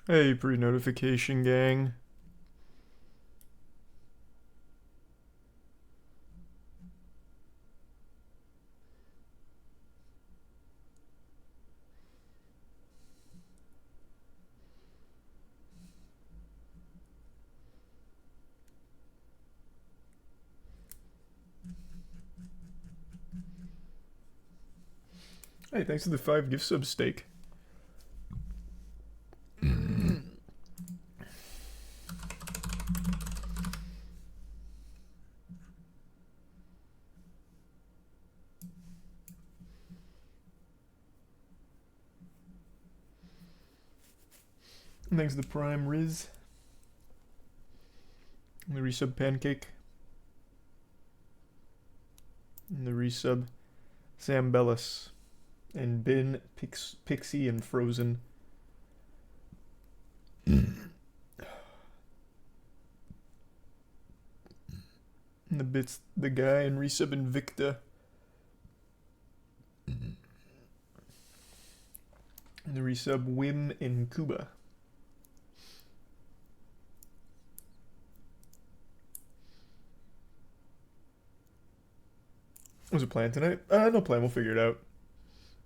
Hey, pre-notification gang. Hey, thanks for the 5 gift sub steak. Thanks to the Prime Riz. And the resub Pancake. And the resub Sam Bellis. And Bin, Pixie, and Frozen. And the bits, the guy, and resub Invicta. And the resub Wim in Cuba. What's the plan tonight? No plan, we'll figure it out.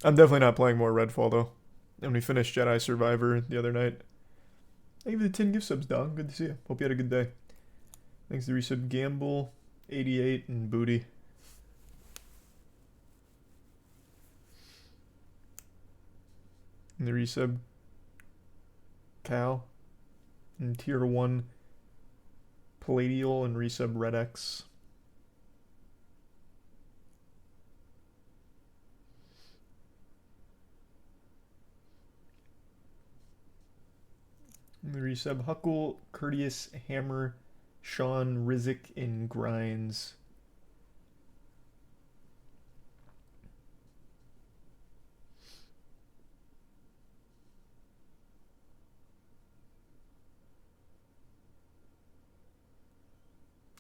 I'm definitely not playing more Redfall though. And we finished Jedi Survivor the other night. Thank you for the 10 gift subs, dog. Good to see you. Hope you had a good day. Thanks to resub Gamble, 88, and Booty. And the resub Cal. And tier 1 Palladial and resub Red X. And the resub Huckle, Courteous, Hammer, Sean, Rizik, and Grinds.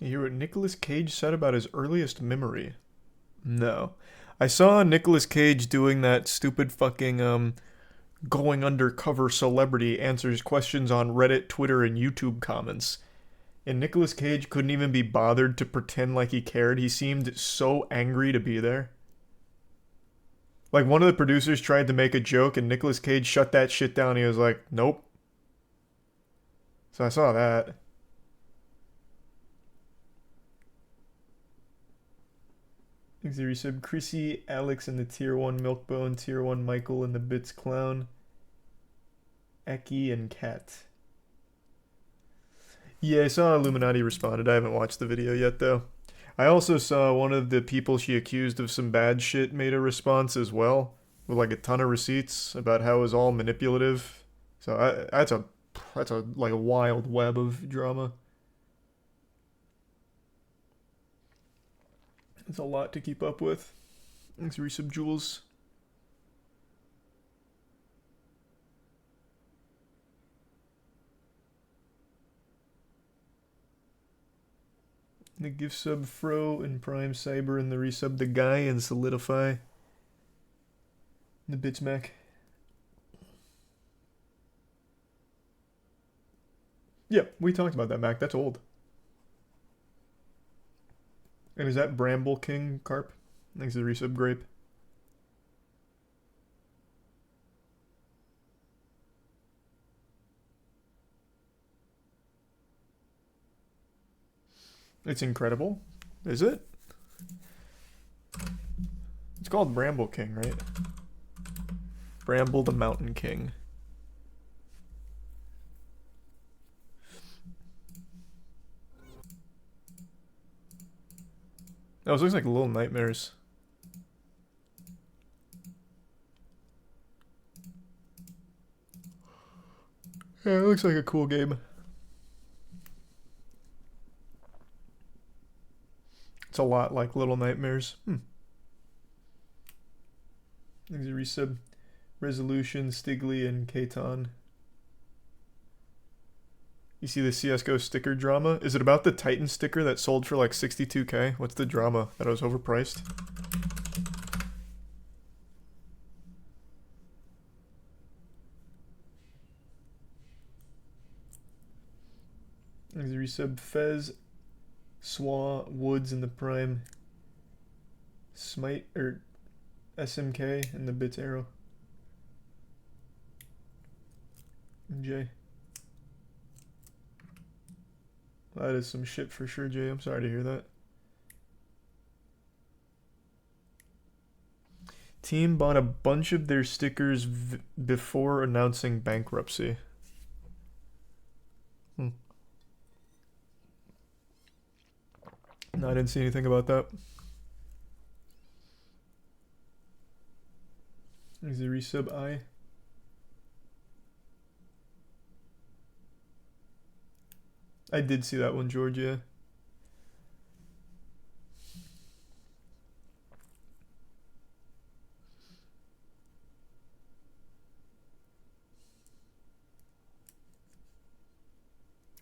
You hear what Nicolas Cage said about his earliest memory? No. I saw Nicolas Cage doing that stupid fucking, going undercover celebrity answers questions on Reddit, Twitter, and YouTube comments. And Nicolas Cage couldn't even be bothered to pretend like he cared. He seemed so angry to be there. Like, one of the producers tried to make a joke, and Nicolas Cage shut that shit down. He was like, nope. So I saw that. Thanks to resub Chrissy, Alex, and the tier 1 Milkbone, tier 1 Michael, and the Bits Clown, Eki, and Kat. Yeah, I saw Illuminati responded. I haven't watched the video yet, though. I also saw one of the people she accused of some bad shit made a response as well, with like a ton of receipts about how it was all manipulative. So that's a like a wild web of drama. It's a lot to keep up with. Thanks, resub Jules. The gift sub Fro and Prime Cyber and the resub The Guy and Solidify. The Bits Mac. Yeah, we talked about that, Mac. That's old. And is that Bramble King Carp? Thanks to the resub Grape. It's incredible. Is it? It's called Bramble King, right? Bramble the Mountain King. Oh, it looks like Little Nightmares. Yeah, it looks like a cool game. It's a lot like Little Nightmares. There's a resub. Resolution, Stigley, and Katon. You see the CSGO sticker drama? Is it about the Titan sticker that sold for like 62k? What's the drama? That it was overpriced? resub Fez, Swa, Woods in the Prime, Smite, or SMK in the bits arrow. Jay. That is some shit for sure, Jay. I'm sorry to hear that. Team bought a bunch of their stickers before announcing bankruptcy. No, I didn't see anything about that. Is the resub I? I did see that one, Georgia.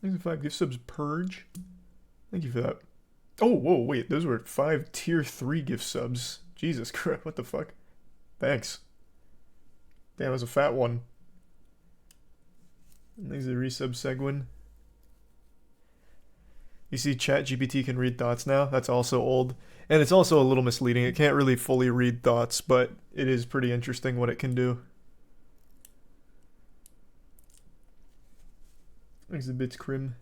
Thanks for 5 gift subs, Purge. Thank you for that. Oh, whoa, wait, those were 5 tier 3 gift subs. Jesus Christ, what the fuck? Thanks. Damn, that was a fat one. Thanks for the resub, Seguin. You see ChatGPT can read thoughts now? That's also old. And it's also a little misleading. It can't really fully read thoughts, but it is pretty interesting what it can do. Thanks the bits, Crim.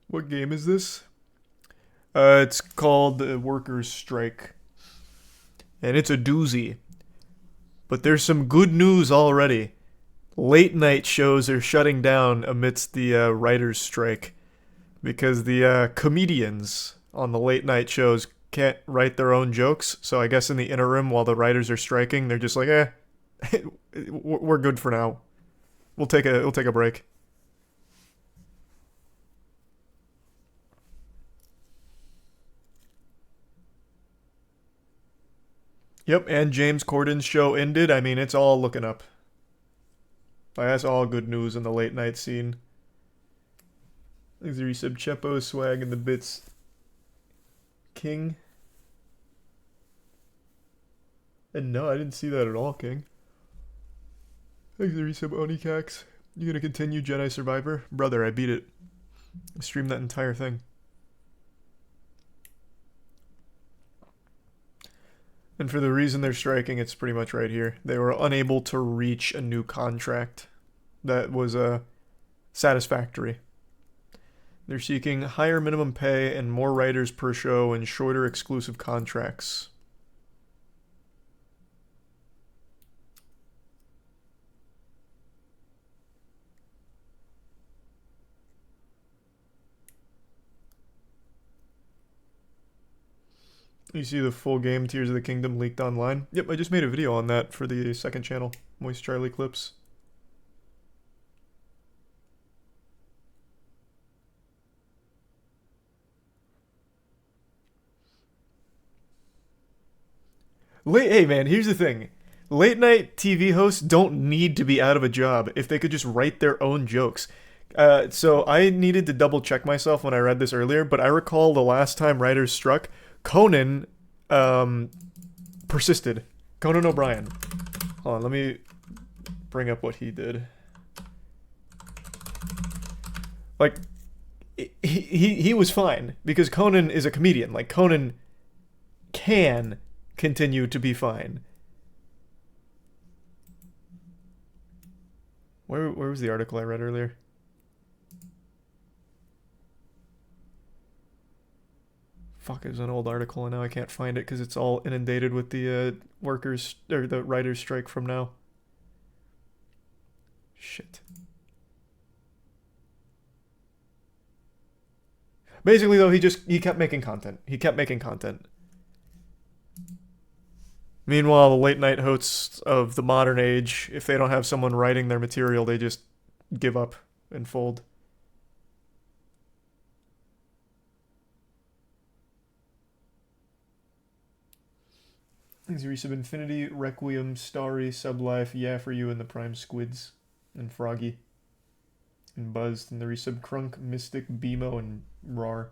What game is this? It's called Workers' Strike. And it's a doozy. But there's some good news already. Late night shows are shutting down amidst the writers' strike. Because the comedians on the late night shows can't write their own jokes. So I guess in the interim while the writers are striking, they're just like, we're good for now. We'll take a break. Yep, and James Corden's show ended. I mean, it's all looking up. Like, that's all good news in the late night scene. Thanks for resub, Chepo, Swag, and the bits. King. And no, I didn't see that at all, King. Thanks for resub, Onikax. You gonna continue Jedi Survivor? Brother, I beat it. I streamed that entire thing. And for the reason they're striking, it's pretty much right here. They were unable to reach a new contract that was satisfactory. They're seeking higher minimum pay and more writers per show and shorter exclusive contracts. You see the full game Tears of the Kingdom leaked online? Yep, I just made a video on that for the second channel, Moist Charlie Clips. Hey man, here's the thing. Late night TV hosts don't need to be out of a job if they could just write their own jokes. So I needed to double check myself when I read this earlier, but I recall the last time writers struck, Conan persisted. Conan O'Brien. Hold on, let me bring up what he did. Like, he was fine because Conan is a comedian. Like, Conan can continue to be fine. Where was the article I read earlier? Fuck, it was an old article and now I can't find it because it's all inundated with the workers or the writers' strike from now. Shit. Basically though, he kept making content. He kept making content. Meanwhile, the late night hosts of the modern age, if they don't have someone writing their material, they just give up and fold. Thanks, Resub Infinity, Requiem, Starry, Sublife, Yeah for You, and the Prime Squids, and Froggy, and Buzzed, and the Resub Crunk, Mystic, Bimo, and Rar.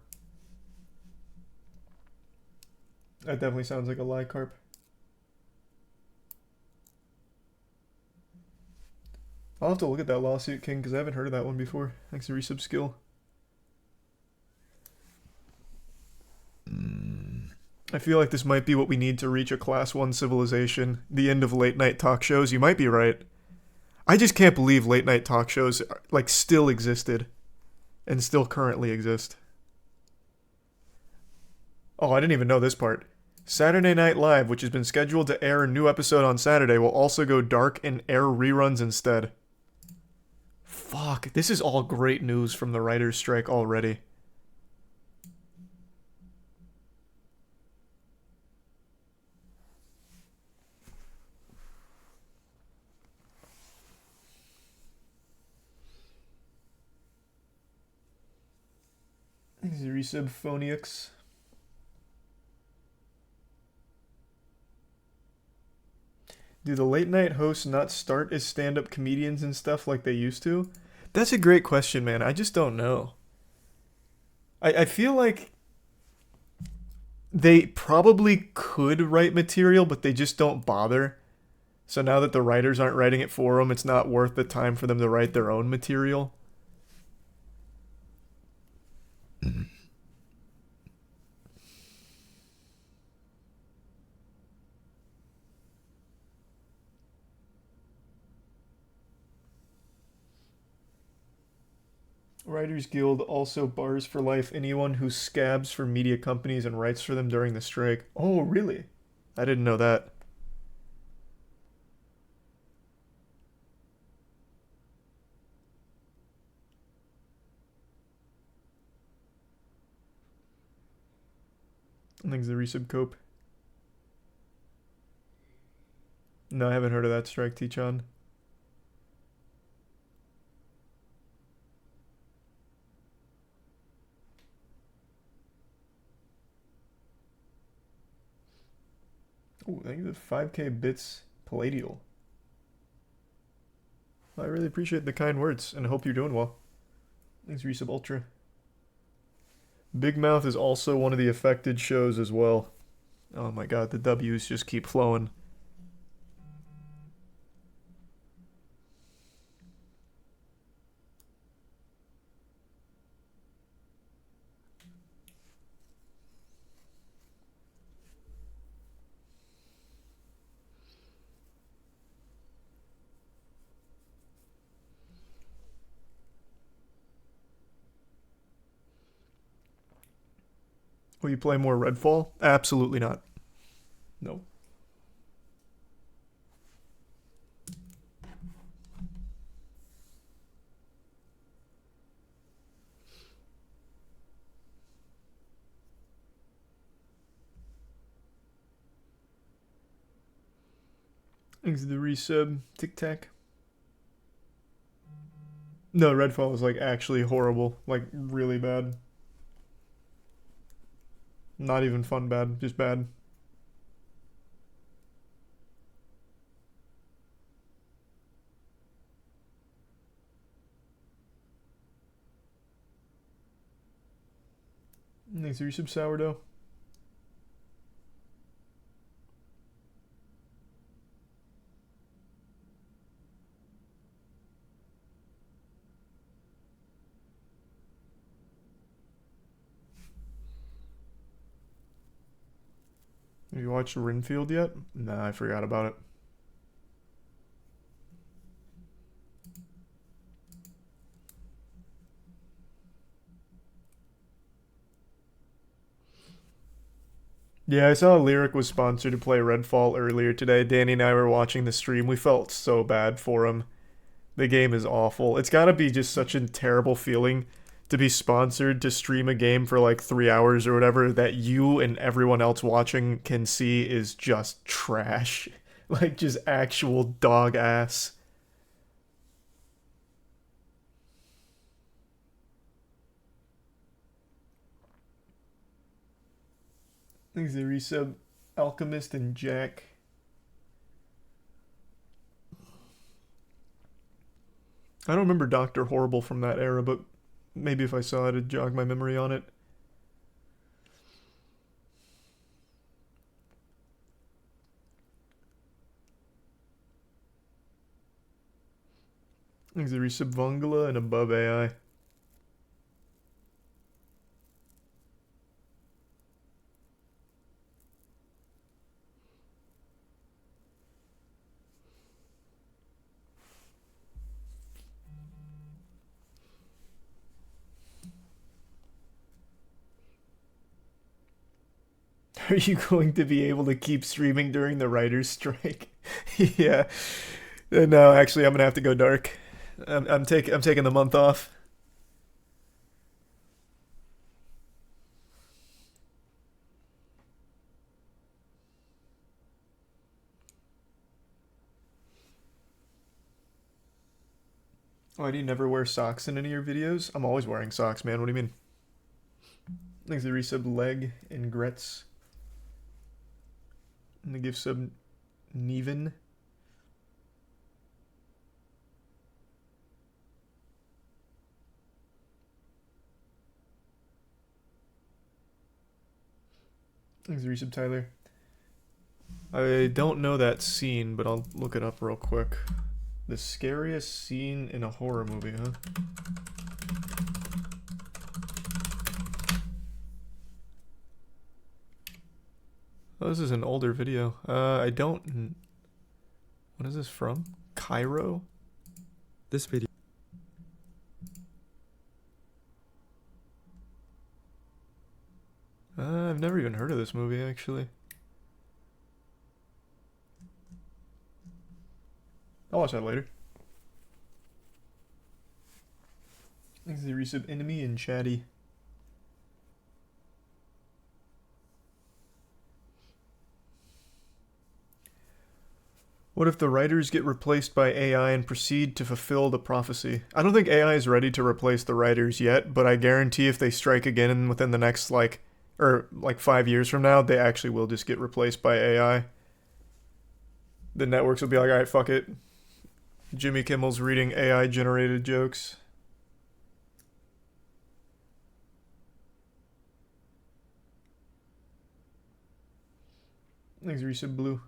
That definitely sounds like a lie, Carp. I'll have to look at that lawsuit, King, because I haven't heard of that one before. Thanks to resub skill. I feel like this might be what we need to reach a class 1 civilization. The end of late night talk shows. You might be right. I just can't believe late night talk shows like still existed and still currently exist. Oh, I didn't even know this part. Saturday Night Live, which has been scheduled to air a new episode on Saturday, will also go dark and air reruns instead. Fuck, this is all great news from the writer's strike already. Resub Phonics. Do the late night hosts not start as stand-up comedians and stuff like they used to? That's a great question, man. I just don't know. I feel like they probably could write material, but they just don't bother. So now that the writers aren't writing it for them, it's not worth the time for them to write their own material. Writers Guild also bars for life anyone who scabs for media companies and writes for them during the strike. Oh, really? I didn't know that. Thanks the resub cope. No, I haven't heard of that strike, T-Chan. Oh, thank you for the 5k bits Palladial. I really appreciate the kind words and I hope you're doing well. Thanks, Resub Ultra. Big Mouth is also one of the affected shows as well. Oh my god, the W's just keep flowing. Will you play more Redfall? Absolutely not. No. Thanks to the resub. Tic Tac. No, Redfall was like actually horrible. Like really bad. Not even fun bad, just bad. Thanks for your sub sourdough. Have you watched Renfield yet? Nah, I forgot about it. Yeah, I saw Lyric was sponsored to play Redfall earlier today. Danny and I were watching the stream. We felt so bad for him. The game is awful. It's gotta be just such a terrible feeling to be sponsored to stream a game for like 3 hours or whatever that you and everyone else watching can see is just trash. Like just actual dog ass. Thanks to resub Alchemist and Jack. I don't remember Dr. Horrible from that era, but maybe if I saw it, it'd jog my memory on it. Thanks to resub Vongala and above AI. Are you going to be able to keep streaming during the writer's strike? Yeah. No, actually, I'm gonna have to go dark. I'm taking the month off. Why do you never wear socks in any of your videos? I'm always wearing socks, man. What do you mean? Thanks to resub leg and Gretz. And the gift sub Neven. Thanks to resub Tyler. I don't know that scene, but I'll look it up real quick. The scariest scene in a horror movie, huh? Oh, this is an older video. I don't... What is this from? Cairo? This video. I've never even heard of this movie, actually. I'll watch that later. Thanks to the resub enemy and chatty. What if the writers get replaced by AI and proceed to fulfill the prophecy? I don't think AI is ready to replace the writers yet, but I guarantee if they strike again within the next, 5 years from now, they actually will just get replaced by AI. The networks will be like, alright, fuck it. Jimmy Kimmel's reading AI-generated jokes. Thanks, resub blue.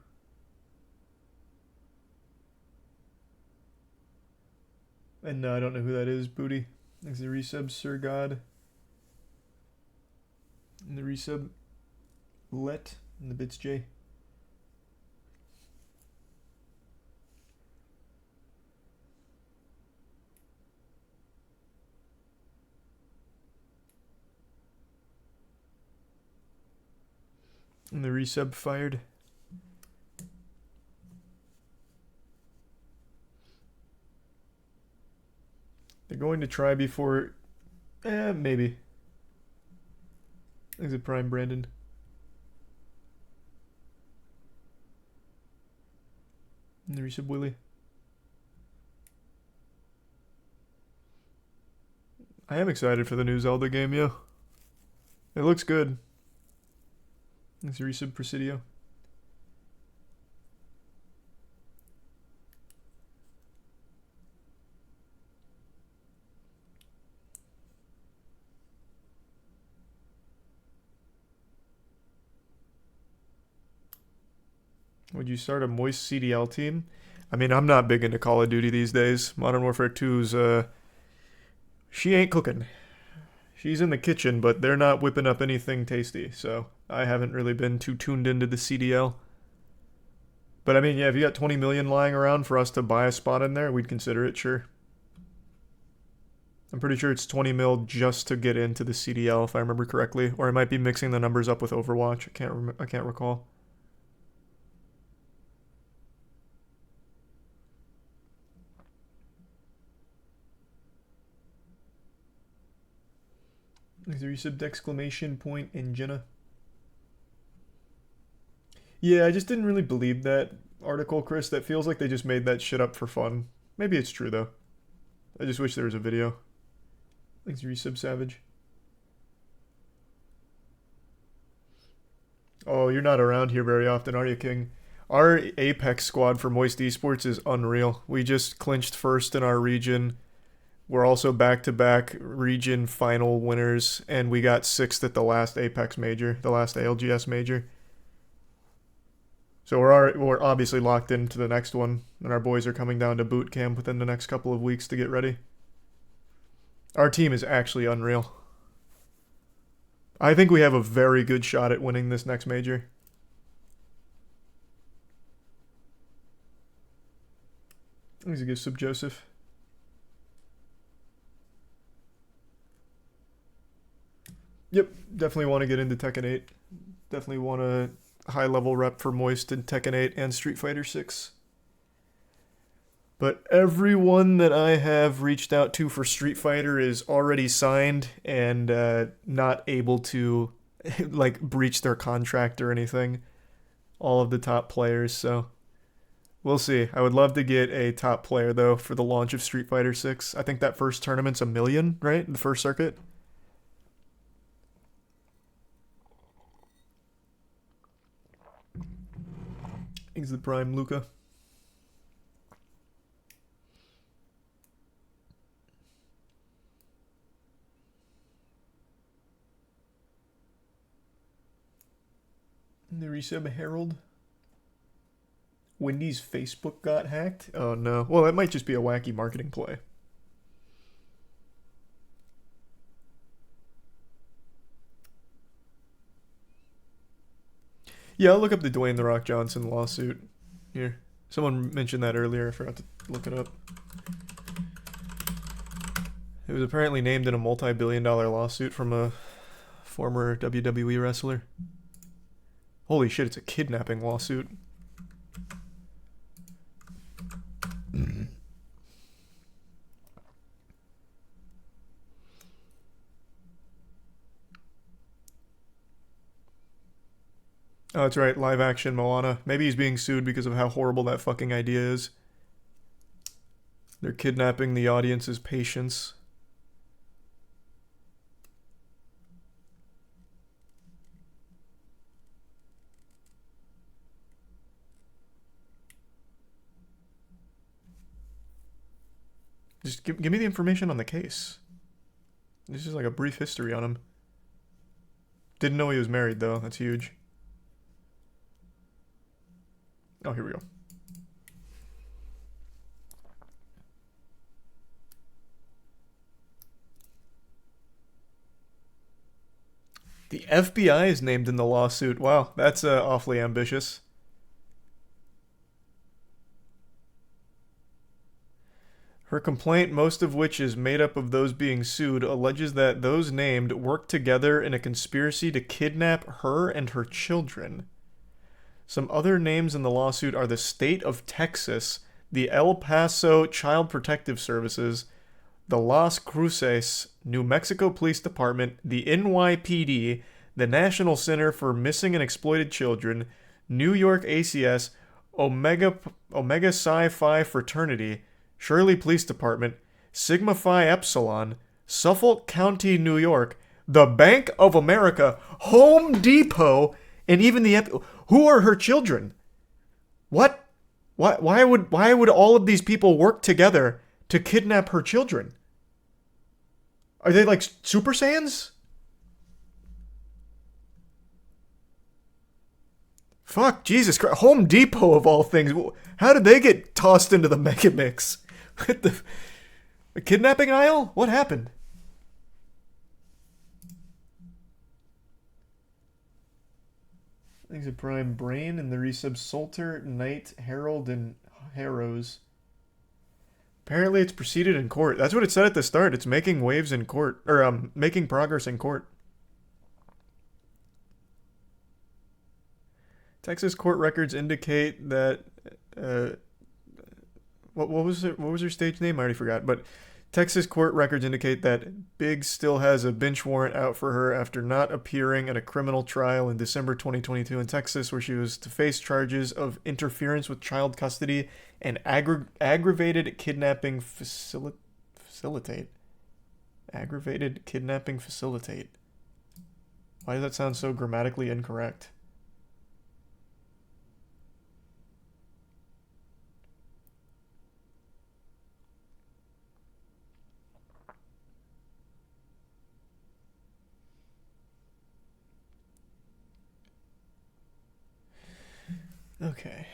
And no, I don't know who that is, Booty. Thanks, the resub Sir God. And the resub Let and the bits J. And the resub fired. They're going to try before... maybe. Is it Prime Brandon? And the resub Willie. I am excited for the new Zelda game, yo. It looks good. It's a resub Presidio. Would you start a moistcdl team? I mean, I'm not big into Call of Duty these days. Modern Warfare 2's, she ain't cooking. She's in the kitchen, but they're not whipping up anything tasty, so I haven't really been too tuned into the CDL. But I mean, yeah, if you got 20 million lying around for us to buy a spot in there, we'd consider it, sure. I'm pretty sure it's 20 mil just to get into the CDL, if I remember correctly. Or I might be mixing the numbers up with Overwatch. I can't recall. Is there resub exclamation point and Jenna? Yeah, I just didn't really believe that article, Chris. That feels like they just made that shit up for fun. Maybe it's true, though. I just wish there was a video. Thanks, resub Savage. Oh, you're not around here very often, are you, King? Our Apex squad for Moist Esports is unreal. We just clinched first in our region. We're also back-to-back region final winners, and we got 6th at the last Apex major, the last ALGS major. So we're obviously locked into the next one, and our boys are coming down to boot camp within the next couple of weeks to get ready. Our team is actually unreal. I think we have a very good shot at winning this next major. He's a good sub Joseph. Yep, definitely want to get into Tekken 8. Definitely want a high level rep for Moist in Tekken 8 and Street Fighter 6. But everyone that I have reached out to for Street Fighter is already signed and not able to like breach their contract or anything. All of the top players, so we'll see. I would love to get a top player though for the launch of Street Fighter 6. I think that first tournament's $1 million, right? The first circuit. He's the prime Luca. The resub Herald. Wendy's Facebook got hacked? Oh no. Well, that might just be a wacky marketing play. Yeah, I'll look up the Dwayne "The Rock" Johnson lawsuit. Here. Someone mentioned that earlier. I forgot to look it up. It was apparently named in a multi-billion-dollar lawsuit from a former WWE wrestler. Holy shit, it's a kidnapping lawsuit. Oh, that's right, live action Moana. Maybe he's being sued because of how horrible that fucking idea is. They're kidnapping the audience's patience. Just give me the information on the case. This is like a brief history on him. Didn't know he was married, though. That's huge. Oh, here we go. The FBI is named in the lawsuit. Wow, that's awfully ambitious. Her complaint, most of which is made up of those being sued, alleges that those named worked together in a conspiracy to kidnap her and her children. Some other names in the lawsuit are the State of Texas, the El Paso Child Protective Services, the Las Cruces, New Mexico Police Department, the NYPD, the National Center for Missing and Exploited Children, New York ACS, Omega Psi Phi Fraternity, Shirley Police Department, Sigma Phi Epsilon, Suffolk County, New York, the Bank of America, Home Depot, and even the... Who are her children? What? Why would all of these people work together to kidnap her children? Are they like Super Saiyans? Fuck, Jesus Christ. Home Depot of all things. How did they get tossed into the mega mix? The kidnapping aisle? What happened? Things of Prime Brain and the resub Salter, Knight, Herald, and Harrows. Apparently it's proceeded in court. That's what it said at the start. It's making waves in court. Or, making progress in court. Texas court records indicate that... What was her stage name? I already forgot. But Texas court records indicate that Biggs still has a bench warrant out for her after not appearing at a criminal trial in December 2022 in Texas, where she was to face charges of interference with child custody and aggravated kidnapping facilitate. Aggravated kidnapping facilitate. Why does that sound so grammatically incorrect? Okay.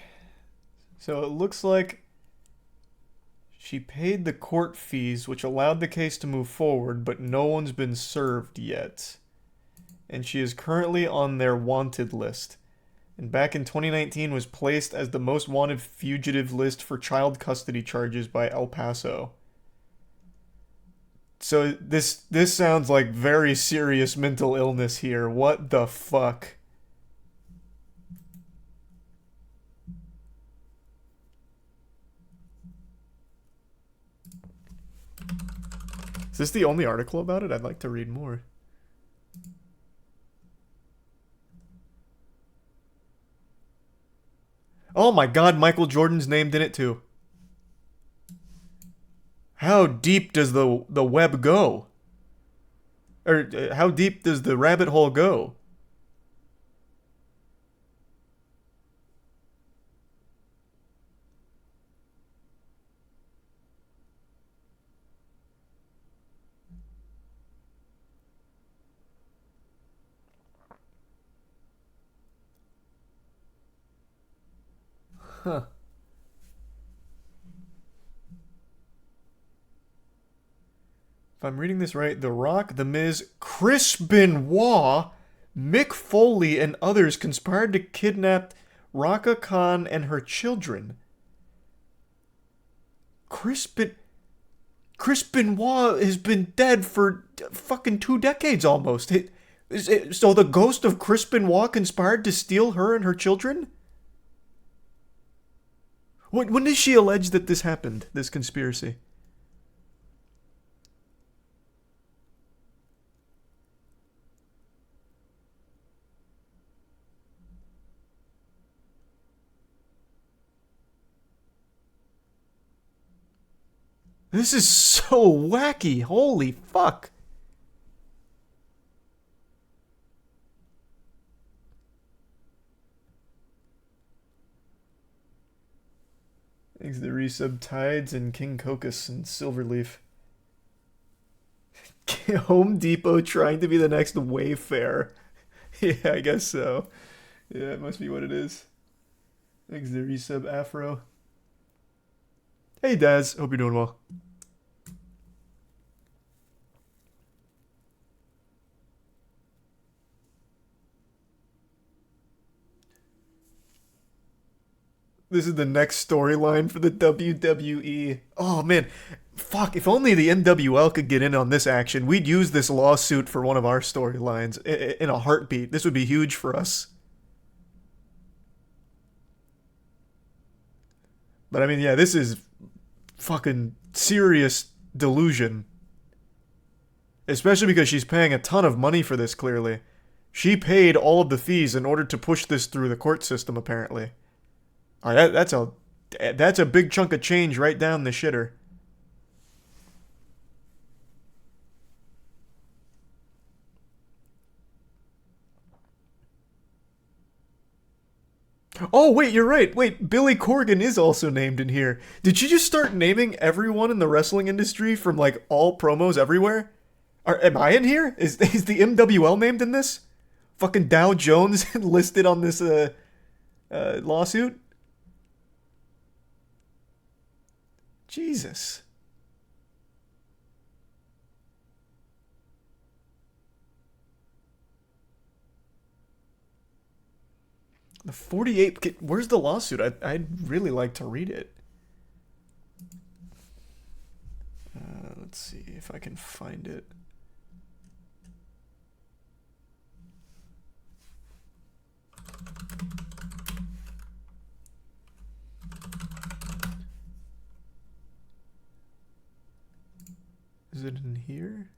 So it looks like she paid the court fees, which allowed the case to move forward, but no one's been served yet. And she is currently on their wanted list. And back in 2019 was placed as the most wanted fugitive list for child custody charges by El Paso. So this sounds like very serious mental illness here. What the fuck? Is this the only article about it? I'd like to read more. Oh my god, Michael Jordan's named in it too. How deep does the web go? Or how deep does the rabbit hole go? Huh. If I'm reading this right, The Rock, The Miz, Chris Benoit, Mick Foley, and others conspired to kidnap Raka Khan and her children. Chris Benoit has been dead for fucking 2 decades almost. So the ghost of Chris Benoit conspired to steal her and her children? When did she allege that this happened, this conspiracy? This is so wacky. Holy fuck. Thanks to the resub Tides and King Cocos and Silverleaf. Home Depot trying to be the next Wayfair. Yeah, I guess so. Yeah, it must be what it is. Thanks to the resub Afro. Hey Daz, hope you're doing well. This is the next storyline for the WWE. Oh man, fuck, if only the NWL could get in on this action. We'd use this lawsuit for one of our storylines in a heartbeat. This would be huge for us. But I mean, yeah, this is fucking serious delusion. Especially because she's paying a ton of money for this, clearly. She paid all of the fees in order to push this through the court system, apparently. All right, that's a big chunk of change right down the shitter. Oh, wait, you're right. Wait, Billy Corgan is also named in here. Did she just start naming everyone in the wrestling industry from, like, all promos everywhere? Am I in here? Is the MWL named in this? Fucking Dow Jones listed on this lawsuit? Jesus. The 48... Where's the lawsuit? I'd really like to read it. Let's see if I can find it. Is it in here?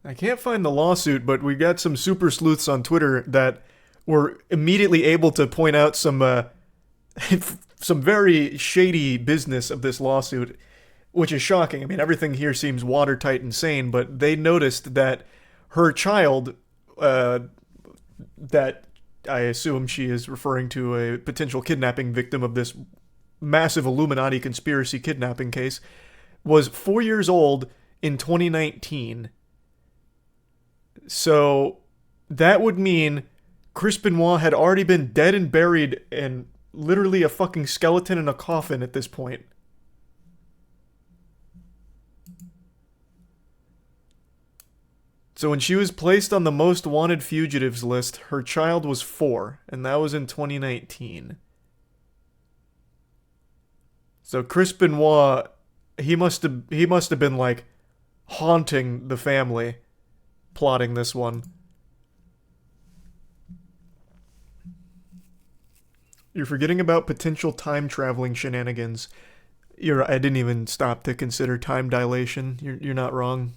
I can't find the lawsuit, but we got some super sleuths on Twitter that were immediately able to point out some some very shady business of this lawsuit. which is shocking. I mean, everything here seems watertight and sane, but they noticed that her child, that I assume she is referring to a potential kidnapping victim of this massive Illuminati conspiracy kidnapping case, was 4 years old in 2019. So that would mean Chris Benoit had already been dead and buried and literally a fucking skeleton in a coffin at this point. So when she was placed on the most wanted fugitives list, her child was 4, and that was in 2019. So Chris Benoit, he must have been like haunting the family, plotting this one. You're forgetting about potential time traveling shenanigans. I didn't even stop to consider time dilation. You're not wrong.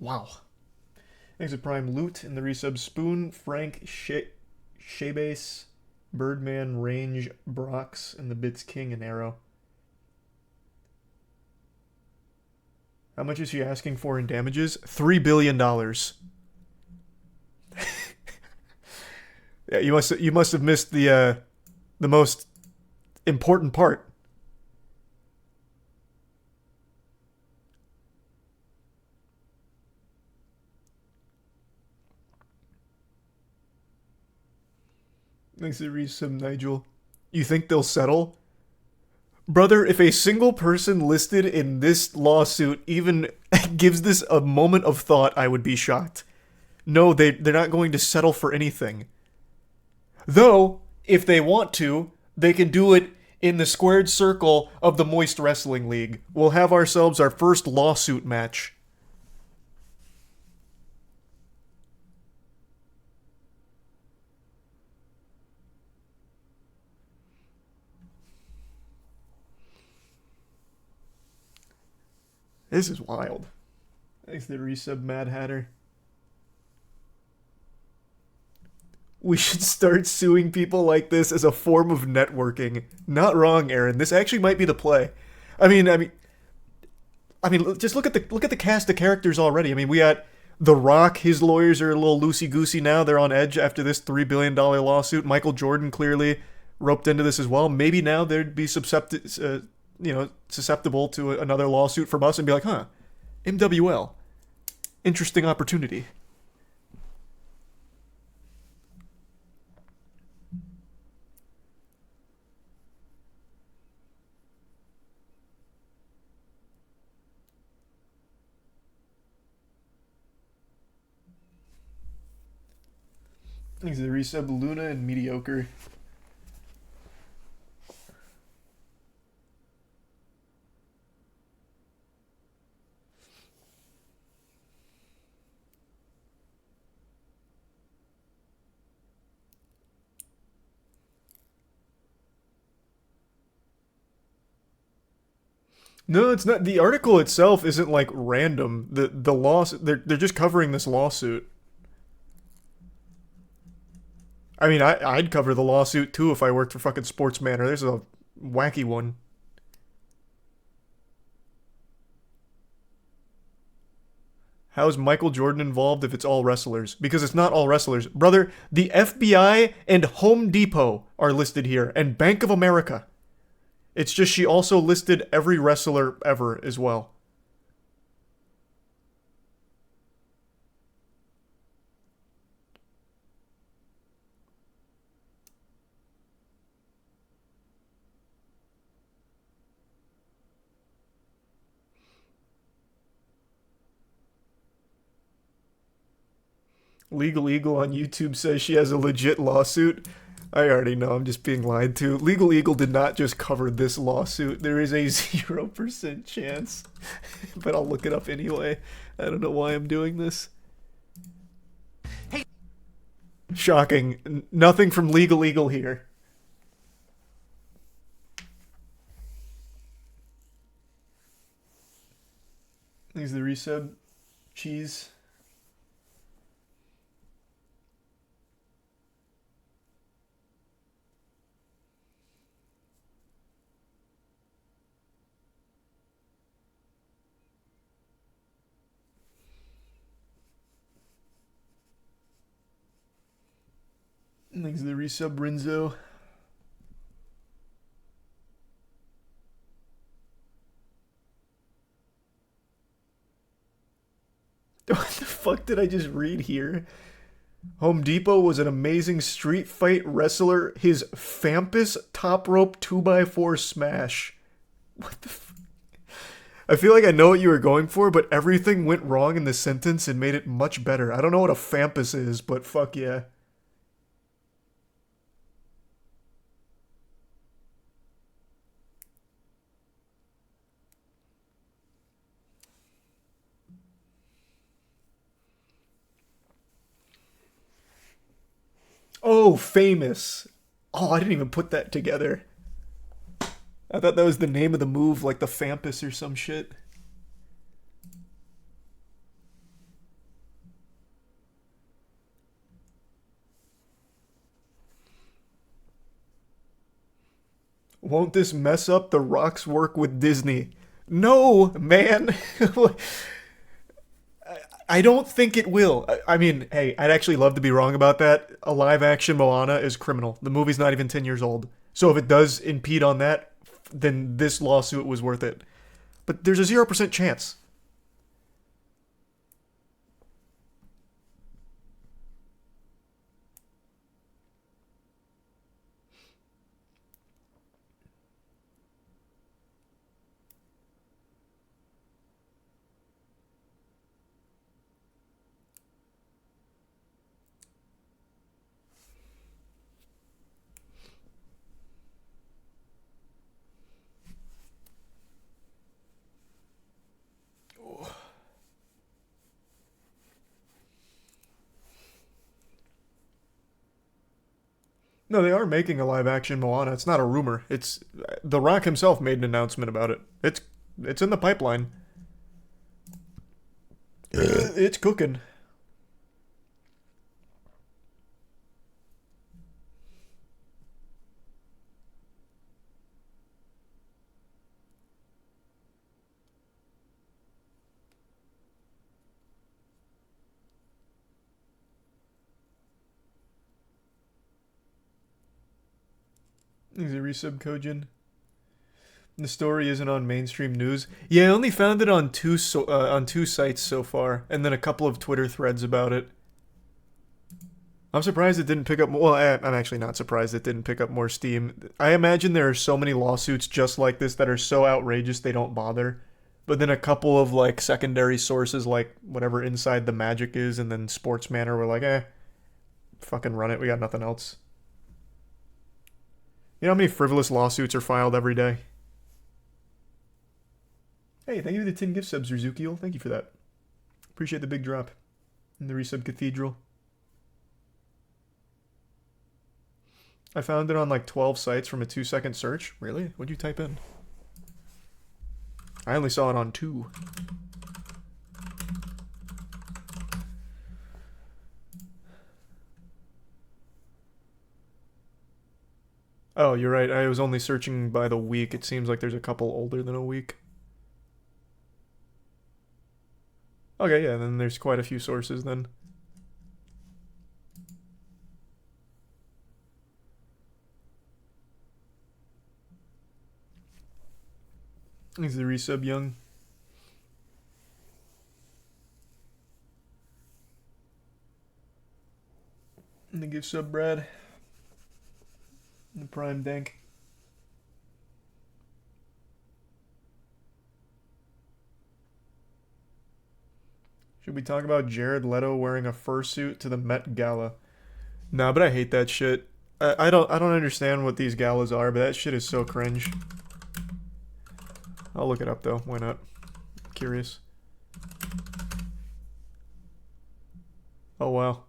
Wow. Thanks to Prime Loot in the resub. Spoon, Frank, Shaybase, Birdman, Range, Brox, and the Bits King and Arrow. How much is she asking for in damages? $3 billion. Yeah, you must have missed the most important part. Thanks to resub, Nigel. You think they'll settle? Brother, if a single person listed in this lawsuit even gives this a moment of thought, I would be shocked. No, they're not going to settle for anything. Though, if they want to, they can do it in the squared circle of the Moist Wrestling League. We'll have ourselves our first lawsuit match. This is wild. Thanks to the resub, Mad Hatter. We should start suing people like this as a form of networking. Not wrong, Aaron. This actually might be the play. I mean, just look at the cast of characters already. I mean, we got The Rock. His lawyers are a little loosey goosey now. They're on edge after this $3 billion lawsuit. Michael Jordan clearly roped into this as well. Maybe now they'd be susceptible to another lawsuit from us and be like, huh, MWL, interesting opportunity. Thanks to the resub, Luna and Mediocre. No, it's not. The article itself isn't like random. The law, they're just covering this lawsuit. I mean, I'd cover the lawsuit too if I worked for fucking Sports Manor. There's a wacky one. How is Michael Jordan involved if it's all wrestlers? Because it's not all wrestlers. Brother, the FBI and Home Depot are listed here, and Bank of America. It's just she also listed every wrestler ever as well. Legal Eagle on YouTube says she has a legit lawsuit. I already know, I'm just being lied to. Legal Eagle did not just cover this lawsuit. There is a 0% chance. But I'll look it up anyway. I don't know why I'm doing this. Hey. Shocking. Nothing from Legal Eagle here. Here's the resub. cheese. Thanks to the resub Rinzo. What the fuck did I just read here? Home Depot was an amazing street fight wrestler. His Fampus top rope 2x4 smash. What the f- I feel like I know what you were going for, but everything went wrong in the sentence and made it much better. I don't know what a Fampus is, but fuck yeah. Oh, famous. Oh, I didn't even put that together. I thought that was the name of the move, like the Fampus or some shit. Won't this mess up The Rock's work with Disney? No, man. I don't think it will. I mean, hey, I'd actually love to be wrong about that. A live action Moana is criminal. The movie's not even 10 years old. So if it does impede on that, then this lawsuit was worth it. But there's a 0% chance. No, they are making a live action Moana. It's not a rumor. It's The Rock himself made an announcement about it. It's in the pipeline. It's cooking. Is it resub Kojin? The story isn't on mainstream news. Yeah, I only found it on two sites so far, and then a couple of Twitter threads about it. I'm surprised it didn't pick up. Well, I'm actually not surprised it didn't pick up more steam. I imagine there are so many lawsuits just like this that are so outrageous they don't bother. But then a couple of like secondary sources, like whatever Inside the Magic is, and then Sports Manor, were like, fucking run it. We got nothing else. You know how many frivolous lawsuits are filed every day? Hey, thank you for the 10 gift subs, Rizukiel. Thank you for that. Appreciate the big drop. And the resub Cathedral. I found it on like 12 sites from a 2-second search. Really? What'd you type in? I only saw it on 2. Oh, you're right. I was only searching by the week. It seems like there's a couple older than a week. Okay, yeah, then there's quite a few sources then. Is the resub young? And the give sub Brad. And the prime dank. Should we talk about Jared Leto wearing a fursuit to the Met Gala? Nah, but I hate that shit. I don't understand what these galas are, but that shit is so cringe. I'll look it up though. Why not? Curious. Oh wow.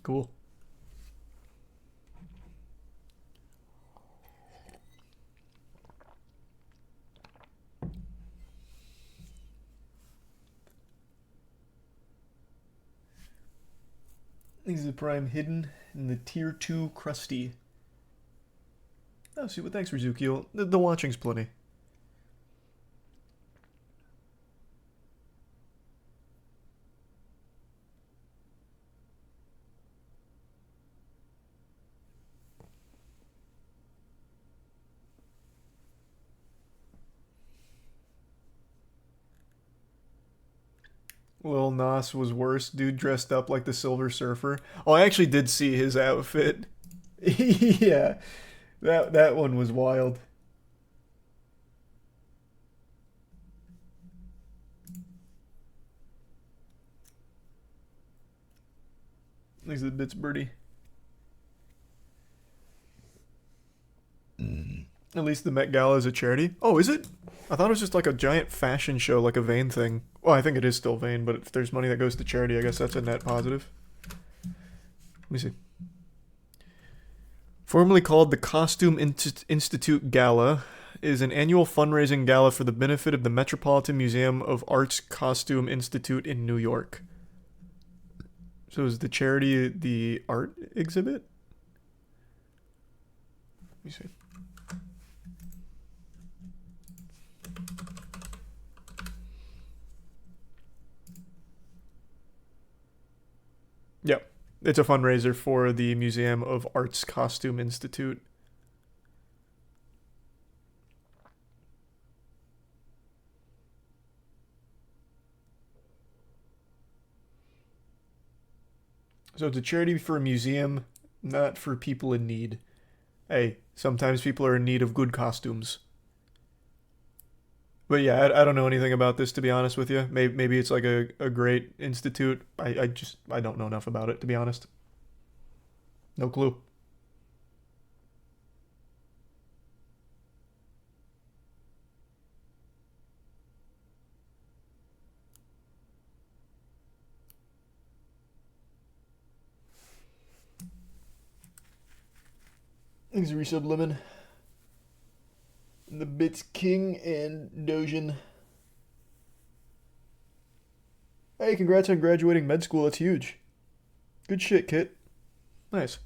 Cool. These are the prime hidden in the tier 2 crusty. Oh, super, thanks, Rizukiel. The watching's plenty. Lil Nas was worse. Dude dressed up like the Silver Surfer. Oh, I actually did see his outfit. Yeah, that one was wild. Thanks to the bits, birdie. At least the Met Gala is a charity. Oh, is it? I thought it was just like a giant fashion show, like a Vane thing. Well, I think it is still Vane, but if there's money that goes to charity, I guess that's a net positive. Let me see. Formerly called the Costume Institute Gala, is an annual fundraising gala for the benefit of the Metropolitan Museum of Art's Costume Institute in New York. So is the charity the art exhibit? Let me see. Yep. It's a fundraiser for the Museum of Art's Costume Institute. So it's a charity for a museum, not for people in need. Hey, sometimes people are in need of good costumes. But yeah, I don't know anything about this, to be honest with you. Maybe it's like a great institute. I don't know enough about it, to be honest. No clue. Thanks, Resub Lemon. The Bits King and Dojin. Hey, congrats on graduating med school. That's huge. Good shit, Kit. Nice.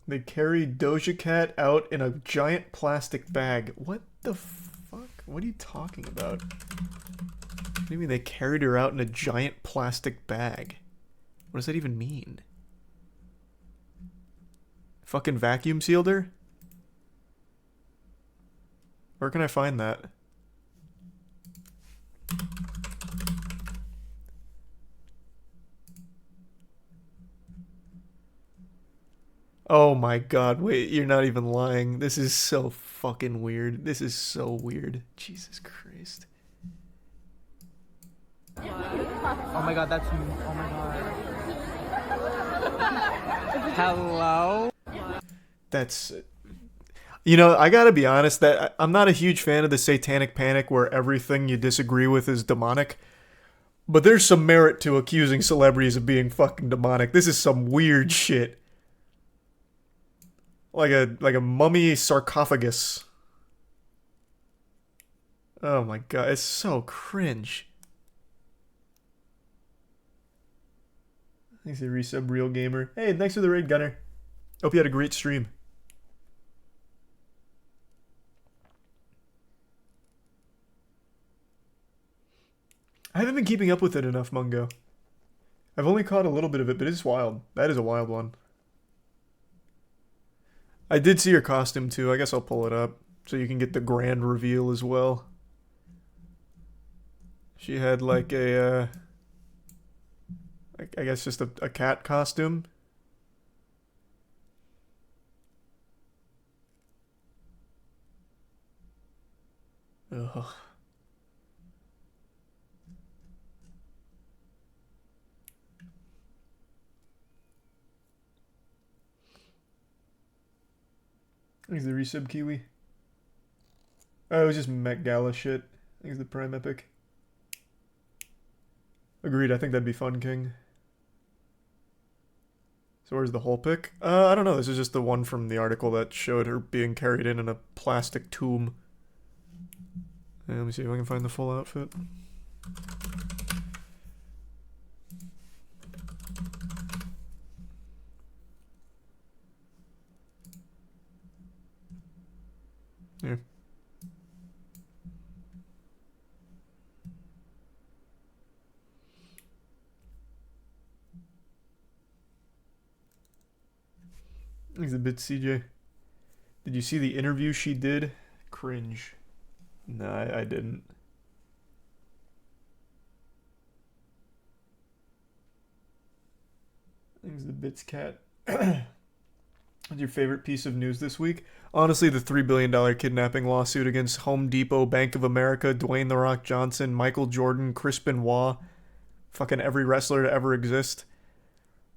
They carry Doja Cat out in a giant plastic bag. What the fuck? What are you talking about? What do you mean they carried her out in a giant plastic bag? What does that even mean? Fucking vacuum sealed her? Where can I find that? Oh my god, wait, you're not even lying. This is so fucking weird. This is so weird. Jesus Christ. Oh my god, that's... Oh my god. Hello? That's... You know, I gotta be honest, that I'm not a huge fan of the satanic panic where everything you disagree with is demonic. But there's some merit to accusing celebrities of being fucking demonic. This is some weird shit. Like a mummy sarcophagus. Oh my god, it's so cringe. Thanks for the resub, Real Gamer. Hey, thanks for the raid, Gunner. Hope you had a great stream. I haven't been keeping up with it enough, Mungo. I've only caught a little bit of it, but it's wild. That is a wild one. I did see your costume too. I guess I'll pull it up so you can get the grand reveal as well. She had like a, I guess just a cat costume. Ugh. Thanks the resub, Kiwi. Oh, it was just Met Gala shit. Thanks the Prime Epic. Agreed, I think that'd be fun, King. So where's the whole pic? I don't know, this is just the one from the article that showed her being carried in a plastic tomb. Yeah, let me see if I can find the full outfit. Here. Thanks a bit, CJ. Did you see the interview she did? Cringe. No, I didn't. Thanks the bits, cat. What's your favorite piece of news this week? Honestly, the $3 billion kidnapping lawsuit against Home Depot, Bank of America, Dwayne The Rock Johnson, Michael Jordan, Chris Benoit, fucking every wrestler to ever exist.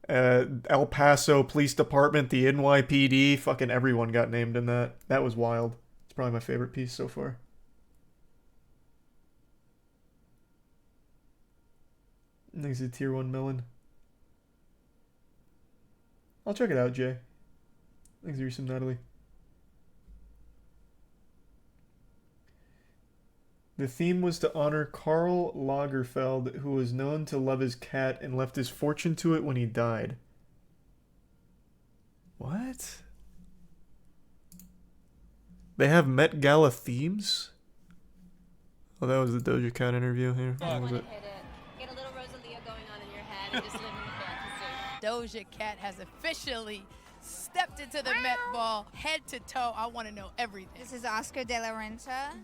El Paso Police Department, the NYPD, fucking everyone got named in that. That was wild. It's probably my favorite piece so far. Thanks to Tier 1 Melon. I'll check it out, Jay. Thanks to some Natalie. The theme was to honor Karl Lagerfeld, who was known to love his cat and left his fortune to it when he died. What? They have Met Gala themes? Oh, that was the Doja Cat interview here. What was it? Get a little Rosalia going on in your head and just live in fantasy. Doja Cat has officially stepped into the Met Ball head to toe. I want to know everything. This is Oscar de la Renta.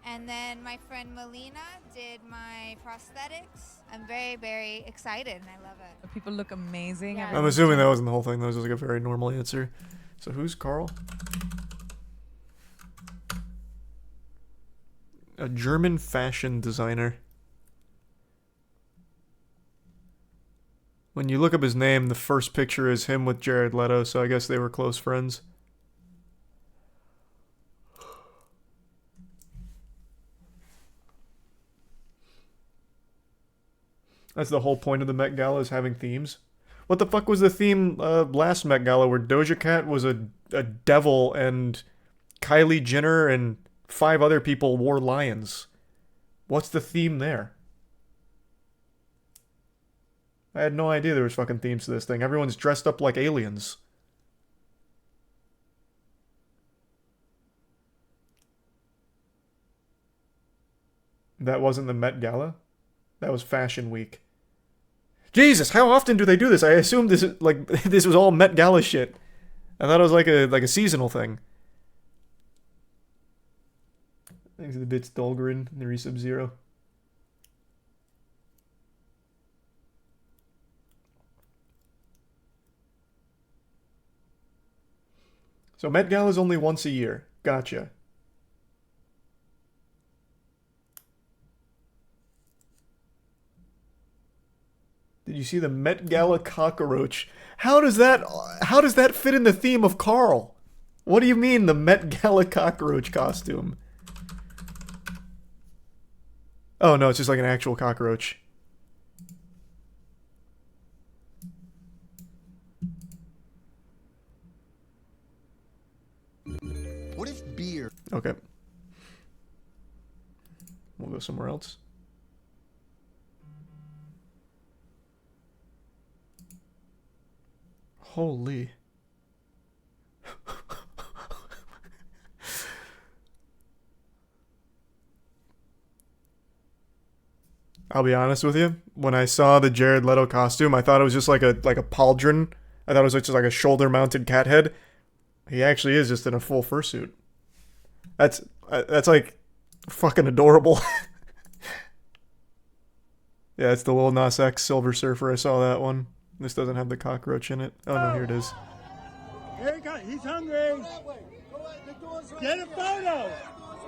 And then my friend Melina did my prosthetics. I'm very, very excited and I love it. People look amazing. Yeah. I'm assuming that wasn't the whole thing. That was just like a very normal answer. So who's Carl? A German fashion designer. When you look up his name, the first picture is him with Jared Leto, so I guess they were close friends. That's the whole point of the Met Gala, is having themes. What the fuck was the theme last Met Gala where Doja Cat was a devil and Kylie Jenner and 5 other people wore lions? What's the theme there? I had no idea there was fucking themes to this thing. Everyone's dressed up like aliens. That wasn't the Met Gala? That was Fashion Week. Jesus, how often do they do this? I assumed this like this was all Met Gala shit. I thought it was like a seasonal thing. Thanks to the bits Dolgrin and the Resub Zero. So Met Gala is only once a year. Gotcha. Did you see the Met Gala cockroach? How does that fit in the theme of Carl? What do you mean the Met Gala cockroach costume? Oh no, it's just like an actual cockroach. What if beer? Okay. We'll go somewhere else. Holy. I'll be honest with you. When I saw the Jared Leto costume, I thought it was just like a pauldron. I thought it was just like a shoulder-mounted cat head. He actually is just in a full fursuit. That's like fucking adorable. Yeah, it's the Lil Nas X Silver Surfer. I saw that one. This doesn't have the cockroach in it. Oh no, here it is. Here he comes. He's hungry. Get a photo.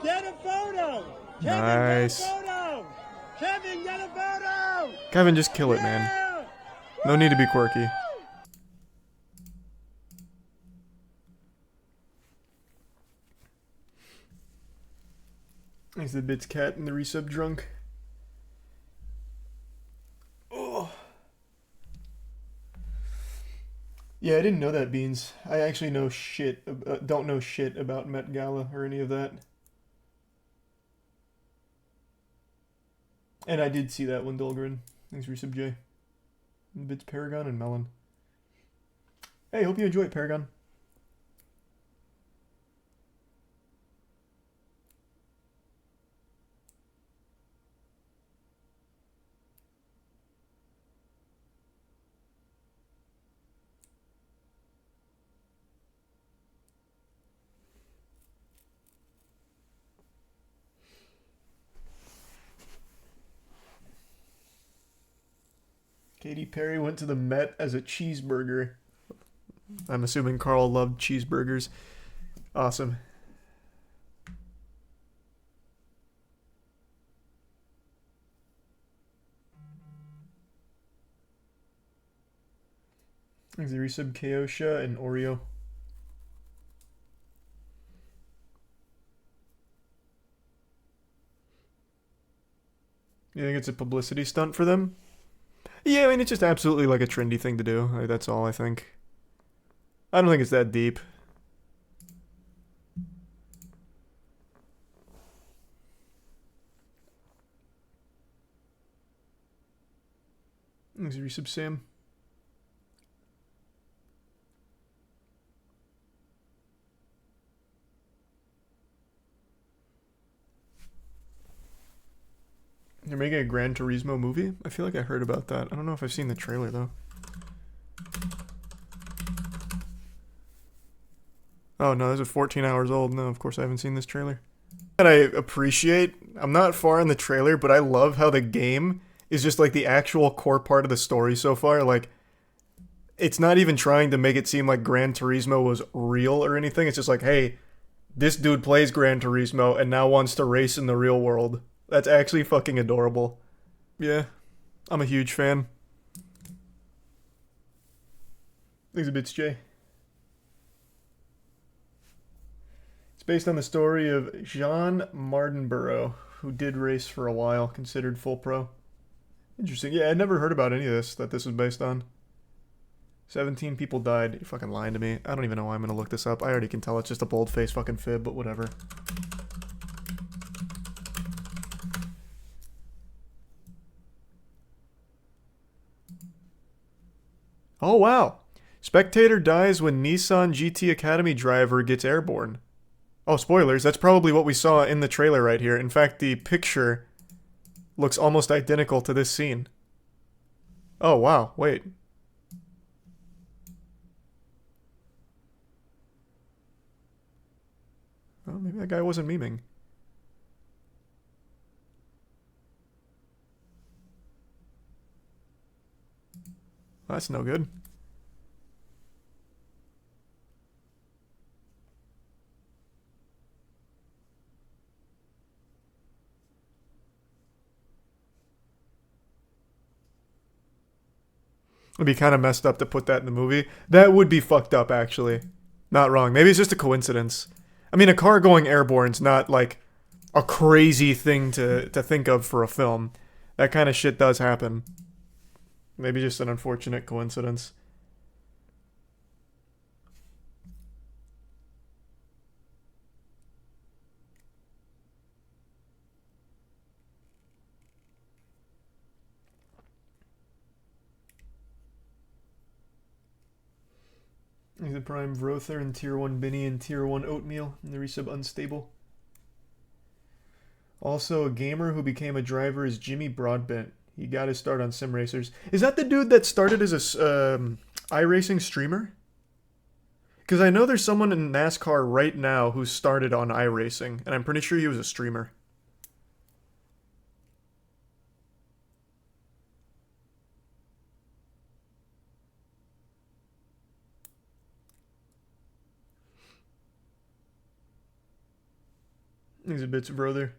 Get a photo. Kevin, Nice. get a photo. Kevin, get a photo. Kevin, just kill it, man. No need to be quirky. Thanks to the bits cat and the resub drunk. Oh. Yeah, I didn't know that, Beans. I actually know shit. Don't know shit about Met Gala or any of that. And I did see that one, Dolgren. Thanks for resub, J. Bits Paragon and Melon. Hey, hope you enjoy it, Paragon. Katy Perry went to the Met as a cheeseburger. I'm assuming Carl loved cheeseburgers. Awesome. Thanks for resub, Keosha and Oreo. You think it's a publicity stunt for them? Yeah, I mean, it's just absolutely like a trendy thing to do. Like, that's all I think. I don't think it's that deep. Thanks for resub, Sam. They're making a Gran Turismo movie? I feel like I heard about that. I don't know if I've seen the trailer, though. Oh, no, this is 14 hours old. No, of course I haven't seen this trailer. And I appreciate, I'm not far in the trailer, but I love how the game is just like the actual core part of the story so far. Like, it's not even trying to make it seem like Gran Turismo was real or anything. It's just like, hey, this dude plays Gran Turismo and now wants to race in the real world. That's actually fucking adorable. Yeah, I'm a huge fan. Thanks a bit, Jay. It's based on the story of Jean Mardenborough, who did race for a while, considered full pro. Interesting. Yeah, I'd never heard about any of this that this was based on. 17 people died. You're fucking lying to me. I don't even know why I'm gonna look this up. I already can tell it's just a bold-faced fucking fib, but whatever. Oh, wow. Spectator dies when Nissan GT Academy driver gets airborne. Oh, spoilers. That's probably what we saw in the trailer right here. In fact, the picture looks almost identical to this scene. Oh, wow. Wait. Oh, maybe that guy wasn't memeing. That's no good. It'd be kind of messed up to put that in the movie. That would be fucked up, actually. Not wrong. Maybe it's just a coincidence. I mean, a car going airborne's not, like, a crazy thing to think of for a film. That kind of shit does happen. Maybe just an unfortunate coincidence. He's a Prime Vrother and Tier 1 Binny and Tier 1 Oatmeal and the resub Unstable. Also, a gamer who became a driver is Jimmy Broadbent. He got his start on sim racers. Is that the dude that started as a iRacing streamer? Because I know there's someone in NASCAR right now who started on iRacing, and I'm pretty sure he was a streamer. He's a bits brother.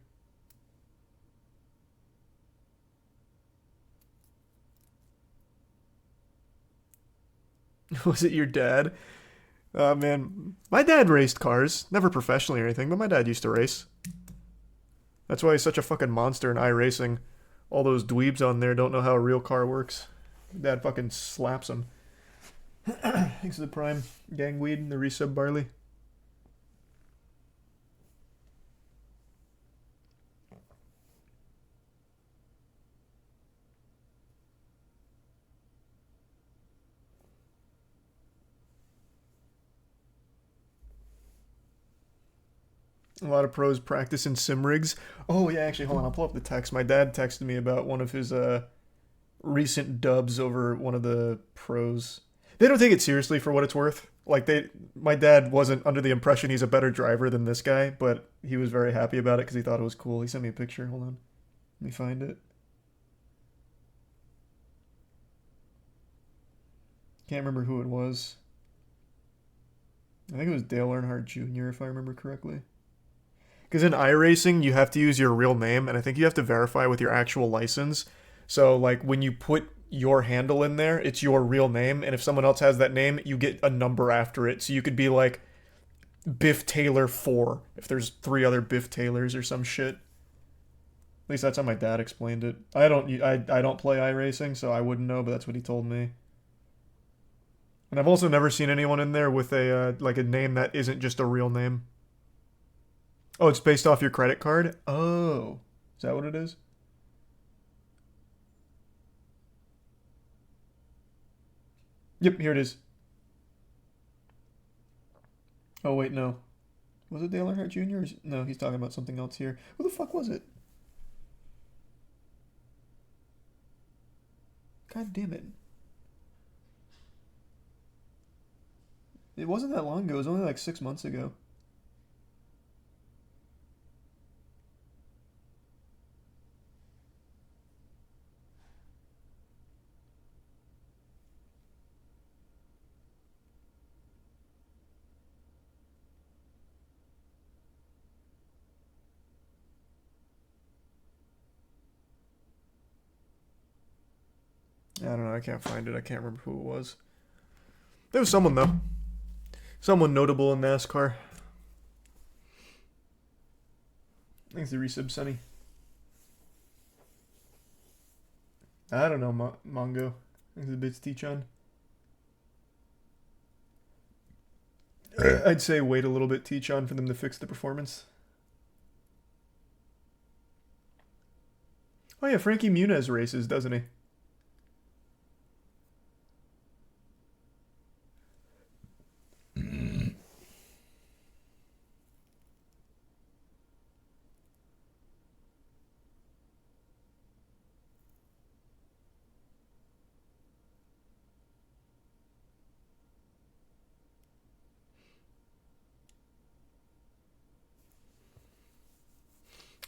Was it your dad? Man, my dad raced cars. Never professionally or anything, but my dad used to race. That's why he's such a fucking monster in iRacing. All those dweebs on there don't know how a real car works. Dad fucking slaps him. Thanks to the Prime. Gangweed and the resub Barley. A lot of pros practice in sim rigs. Oh yeah, actually, hold on. I'll pull up the text. My dad texted me about one of his recent dubs over one of the pros. They don't take it seriously for what it's worth. Like my dad wasn't under the impression he's a better driver than this guy, but he was very happy about it because he thought it was cool. He sent me a picture. Hold on, let me find it. Can't remember who it was. I think it was Dale Earnhardt Jr. if I remember correctly. Because in iRacing, you have to use your real name, and I think you have to verify with your actual license. So, like, when you put your handle in there, it's your real name, and if someone else has that name, you get a number after it. So you could be like Biff Taylor 4, if there's 3 other Biff Taylors or some shit. At least that's how my dad explained it. I don't play iRacing, so I wouldn't know, but that's what he told me. And I've also never seen anyone in there with a like a name that isn't just a real name. Oh, it's based off your credit card? Oh. Is that what it is? Yep, here it is. Oh, wait, no. Was it Dale Earnhardt Jr.? No, he's talking about something else here. Who the fuck was it? God damn it. It wasn't that long ago. It was only like 6 months ago. I don't know. I can't find it. I can't remember who it was. There was someone, though. Someone notable in NASCAR. Thanks the resub, Sonny. I don't know, Mongo. Thanks the bits, T-Chan. I'd say wait a little bit, T-Chan, for them to fix the performance. Oh yeah, Frankie Muniz races, doesn't he?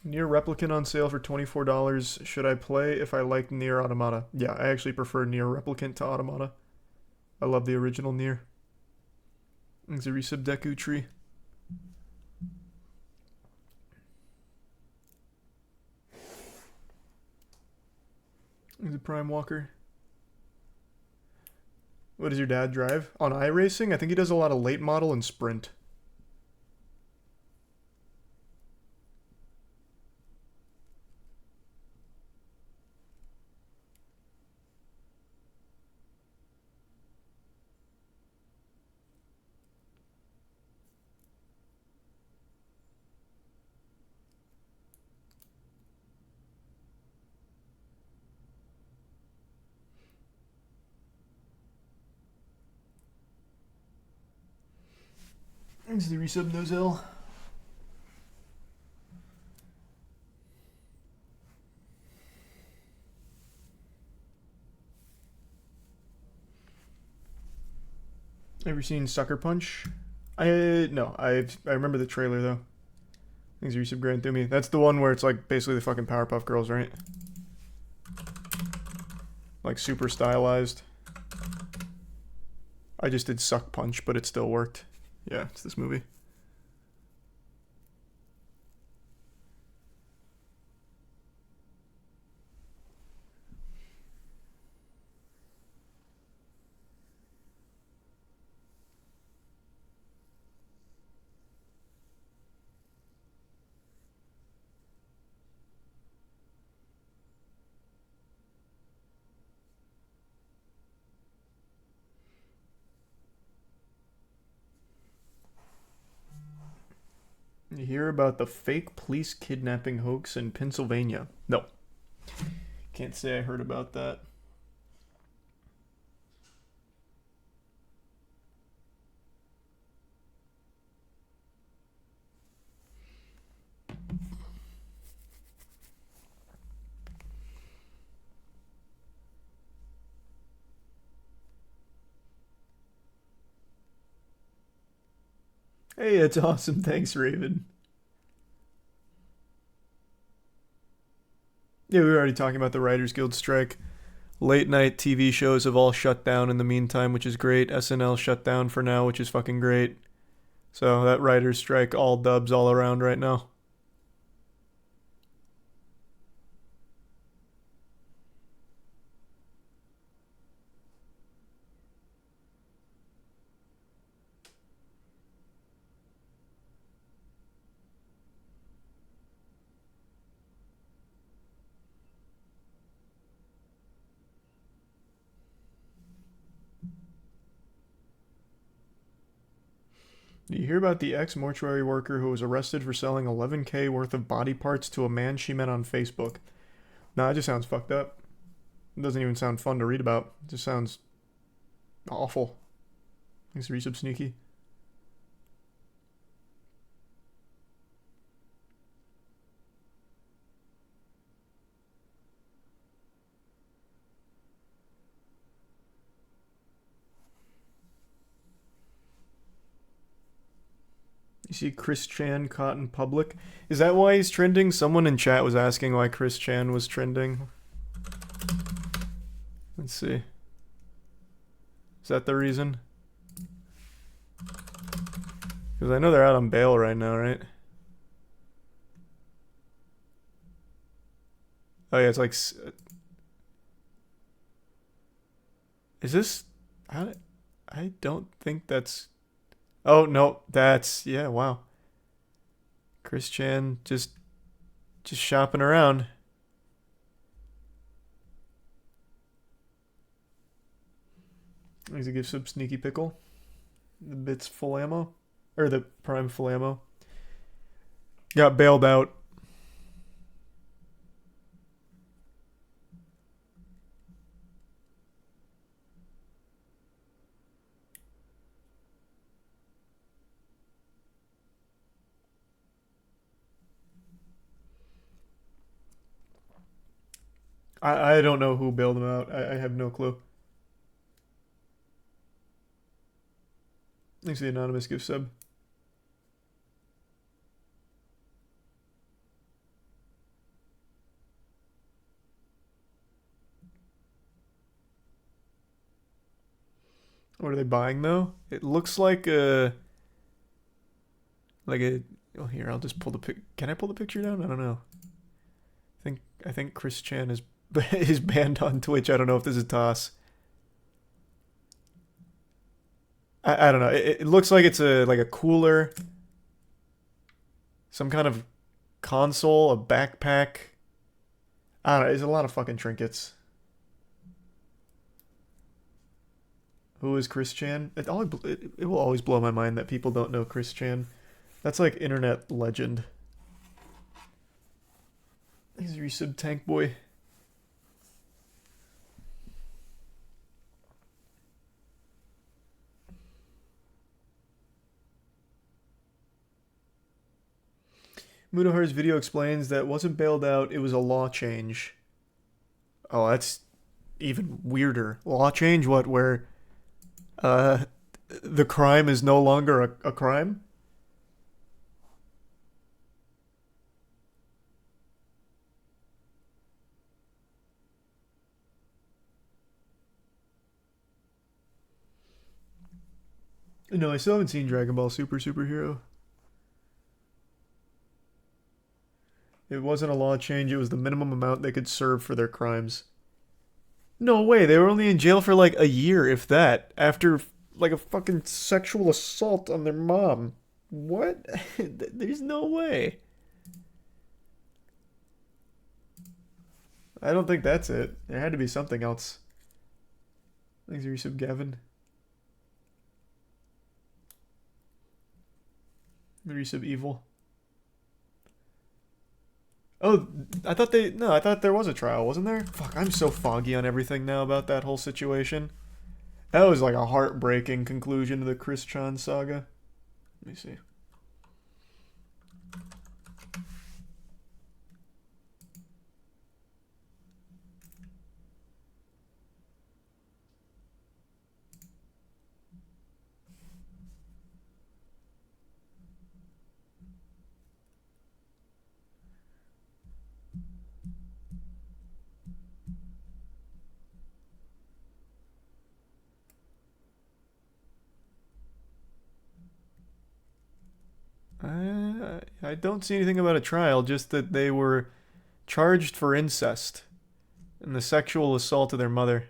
Nier Replicant on sale for $24. Should I play if I like Nier Automata? Yeah, I actually prefer Nier Replicant to Automata. I love the original Nier. It's a resub Deku tree. It's a Prime Walker. What does your dad drive? On iRacing? I think he does a lot of late model and sprint. Thanks the resub Nozel. Ever seen Sucker Punch? No. I remember the trailer though. Thanks the resub Grand through me. That's the one where it's like basically the fucking Powerpuff Girls, right? Like super stylized. I just did Suck Punch, but it still worked. Yeah, it's this movie. You hear about the fake police kidnapping hoax in Pennsylvania? No. Can't say I heard about that. Hey, it's awesome. Thanks, Raven. Yeah, we were already talking about the Writers Guild strike. Late night TV shows have all shut down in the meantime, which is great. SNL shut down for now, which is fucking great. So that writer's strike, all dubs all around right now. Did you hear about the ex-mortuary worker who was arrested for selling $11K worth of body parts to a man she met on Facebook? Nah, it just sounds fucked up. It doesn't even sound fun to read about. It just sounds awful. Thanks for resub, Sneaky. You see Chris Chan caught in public? Is that why he's trending? Someone in chat was asking why Chris Chan was trending. Let's see. Is that the reason? Because I know they're out on bail right now, right? Oh yeah, it's like... Is this... I don't think that's... Oh, no, that's... Yeah, wow. Chris Chan just shopping around. He's a gift sub, Sneaky Pickle. The bits full ammo. Or the prime full ammo. Got bailed out. I don't know who bailed him out. I have no clue. Thanks for the anonymous gift sub. What are they buying though? It looks like a... Oh, here, I'll just pull the pic... Can I pull the picture down? I don't know. I think Chris Chan is is banned on Twitch. I don't know if this is toss. I don't know. It looks like it's a cooler, some kind of console, a backpack. I don't know. There's a lot of fucking trinkets. Who is Chris Chan? It will always blow my mind that people don't know Chris Chan. That's like internet legend. He's a resub tank boy. Munohar's video explains that wasn't bailed out, it was a law change. Oh, that's even weirder. Law change? What, where the crime is no longer a crime? No, I still haven't seen Dragon Ball Superhero. It wasn't a law change, it was the minimum amount they could serve for their crimes. No way, they were only in jail for like a year, if that, after like a fucking sexual assault on their mom. What? There's no way. I don't think that's it. There had to be something else. Thanks for your sub, Gavin. The resub evil. Oh, I thought there was a trial, wasn't there? Fuck, I'm so foggy on everything now about that whole situation. That was like a heartbreaking conclusion to the Chris Chan saga. Let me see. I don't see anything about a trial, just that they were charged for incest and the sexual assault of their mother.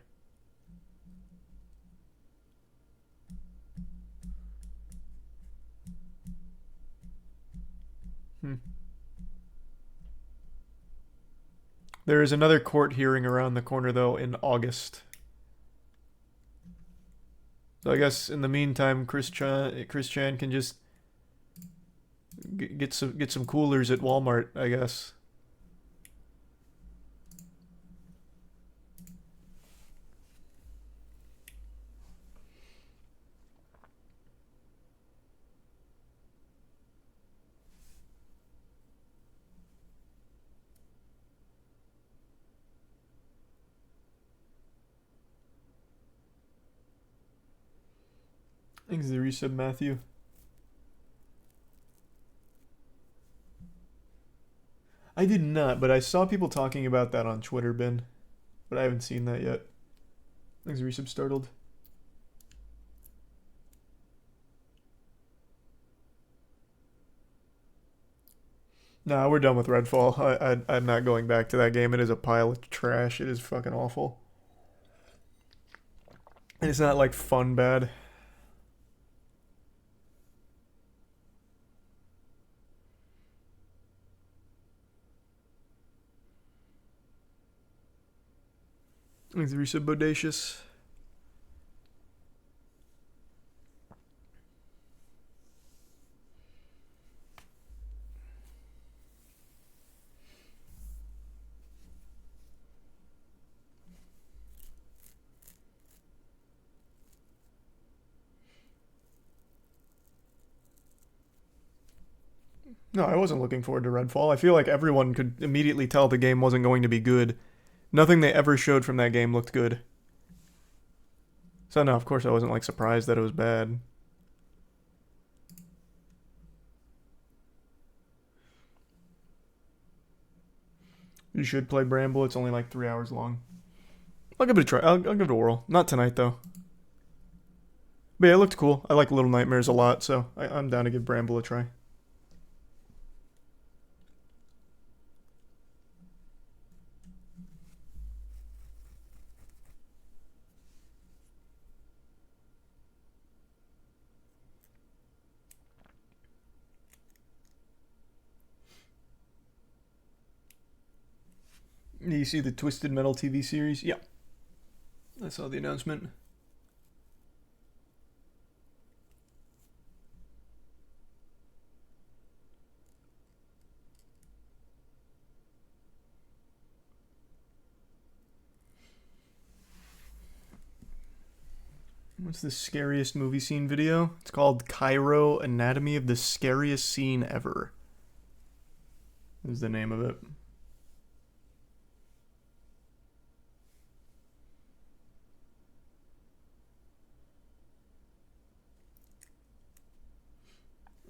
There is another court hearing around the corner, though, in August. So I guess in the meantime, Chris Chan can just get some coolers at Walmart, I guess. Thanks for the resub, Matthew. I did not, but I saw people talking about that on Twitter, Ben. But I haven't seen that yet. Thanks for resub, Startled. Nah, we're done with Redfall. I'm not going back to that game. It is a pile of trash. It is fucking awful. And it's not like fun bad. Thanks, resub, Bodacious. No, I wasn't looking forward to Redfall. I feel like everyone could immediately tell the game wasn't going to be good. Nothing they ever showed from that game looked good. So no, of course I wasn't like surprised that it was bad. You should play Bramble. It's only like 3 hours long. I'll give it a try. I'll give it a whirl. Not tonight though. But yeah, it looked cool. I like Little Nightmares a lot, so I'm down to give Bramble a try. You see the Twisted Metal TV series? Yeah. I saw the announcement. What's the scariest movie scene video? It's called Cairo Anatomy of the Scariest Scene Ever. Is the name of it.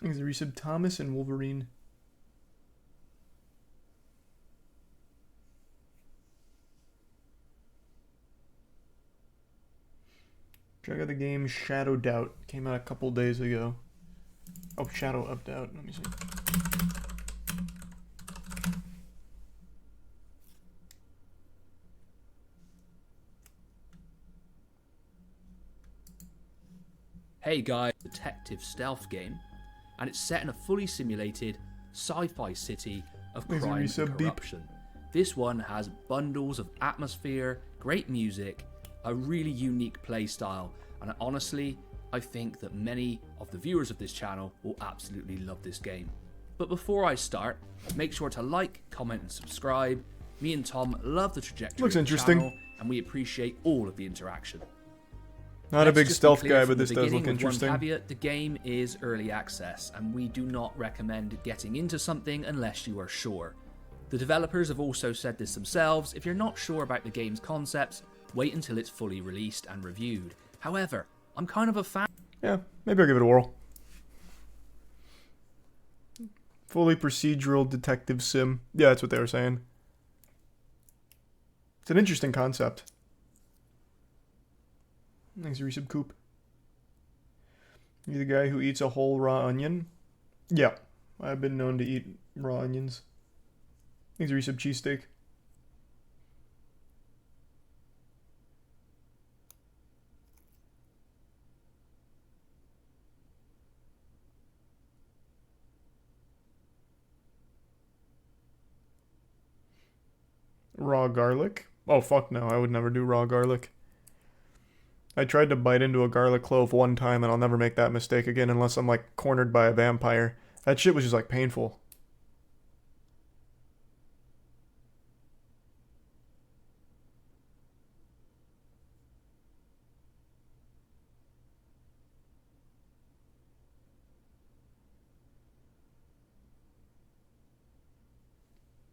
Thanks to resub Thomas and Wolverine. Check out the game Shadow Doubt. Came out a couple days ago. Oh, Shadow of Doubt. Let me see. Hey guys, detective stealth game, and it's set in a fully simulated sci-fi city of crime and corruption. This one has bundles of atmosphere, great music, a really unique play style, and honestly, I think that many of the viewers of this channel will absolutely love this game. But before I start, make sure to like, comment and subscribe. Me and Tom love the trajectory of the channel, and we appreciate all of the interaction. Not a big stealth guy, but this does look interesting. One caveat, the game is early access, and we do not recommend getting into something unless you are sure. The developers have also said this themselves: if you're not sure about the game's concepts, wait until it's fully released and reviewed. However, I'm kind of a fan. Yeah, maybe I'll give it a whirl. Fully procedural detective sim. Yeah, that's what they were saying. It's an interesting concept. Thanks, Resub Coop. You the guy who eats a whole raw onion? Yeah, I've been known to eat raw onions. Thanks, resub cheesesteak. Raw garlic? Oh, fuck no. I would never do raw garlic. I tried to bite into a garlic clove one time, and I'll never make that mistake again unless I'm, like, cornered by a vampire. That shit was just, like, painful.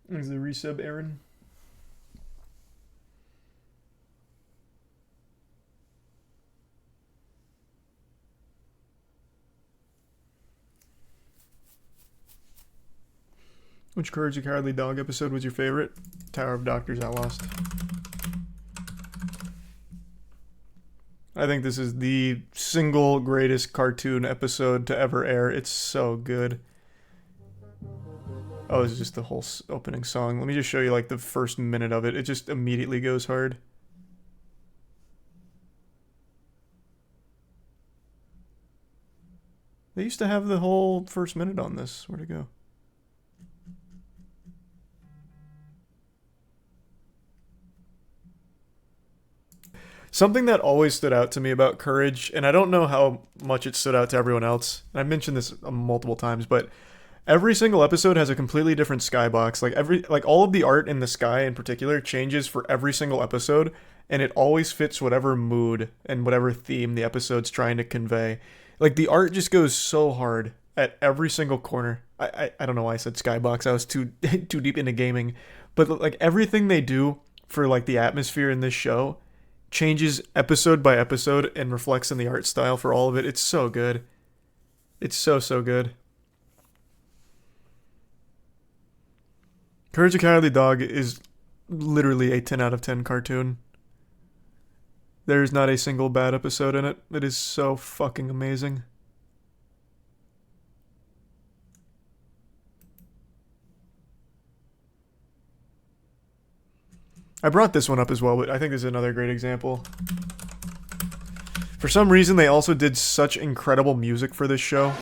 Is the resub, Aaron? Which Courage the Cowardly Dog episode was your favorite? Tower of Doctors Outlost. I think this is the single greatest cartoon episode to ever air. It's so good. Oh, this is just the whole opening song. Let me just show you like the first minute of it. It just immediately goes hard. They used to have the whole first minute on this. Where'd it go? Something that always stood out to me about Courage, and I don't know how much it stood out to everyone else, and I've mentioned this multiple times, but every single episode has a completely different skybox. Like all of the art in the sky in particular changes for every single episode, and it always fits whatever mood and whatever theme the episode's trying to convey. Like the art just goes so hard at every single corner. I don't know why I said skybox. I was too deep into gaming, but like everything they do for like the atmosphere in this show changes episode by episode and reflects in the art style for all of it. It's so good. It's so good. Courage the Cowardly Dog is literally a 10 out of 10 cartoon. There's not a single bad episode in it. It is so fucking amazing. I brought this one up as well, but I think this is another great example. For some reason, they also did such incredible music for this show.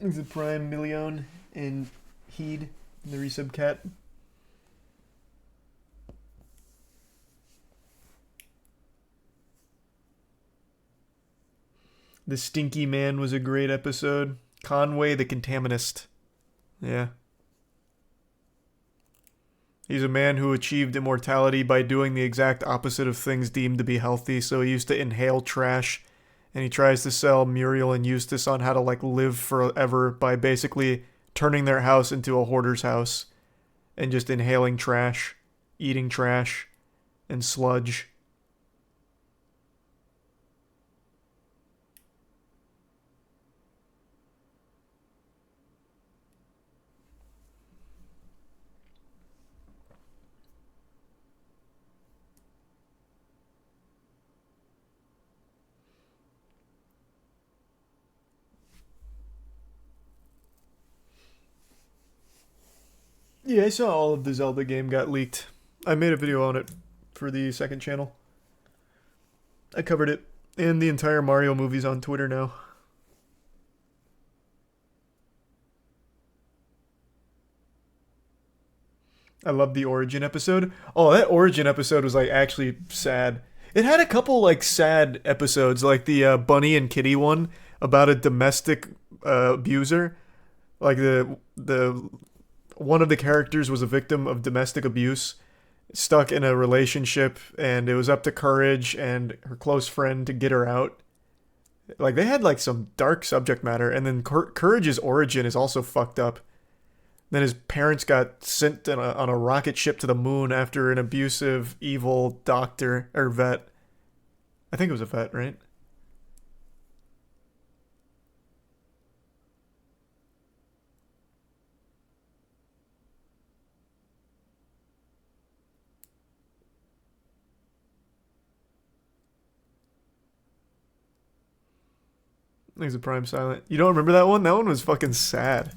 Is it Prime Million and Heed, the resub cat? The Stinky Man was a great episode. Conway the Contaminist. Yeah. He's a man who achieved immortality by doing the exact opposite of things deemed to be healthy. So he used to inhale trash, and he tries to sell Muriel and Eustace on how to like live forever by basically turning their house into a hoarder's house and just inhaling trash, eating trash, and sludge. Yeah, I saw all of the Zelda game got leaked. I made a video on it for the second channel. I covered it, and the entire Mario movie's on Twitter now. I love the Origin episode. Oh, that Origin episode was like actually sad. It had a couple like sad episodes, like the Bunny and Kitty one about a domestic abuser. Like the one of the characters was a victim of domestic abuse, stuck in a relationship, and it was up to Courage and her close friend to get her out. Like, they had, like, some dark subject matter, and then Courage's origin is also fucked up. Then his parents got sent on a rocket ship to the moon after an abusive, evil doctor, or vet. I think it was a vet, right? There's a Prime Silent. You don't remember that one? That one was fucking sad.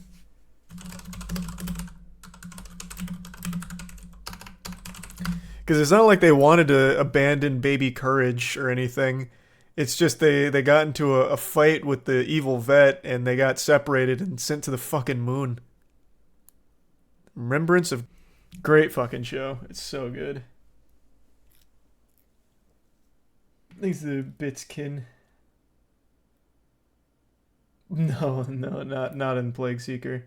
Because it's not like they wanted to abandon baby Courage or anything. It's just they got into a fight with the evil vet and they got separated and sent to the fucking moon. Remembrance of... Great fucking show. It's so good. Thanks to Bitskin. No, not in Plague Seeker.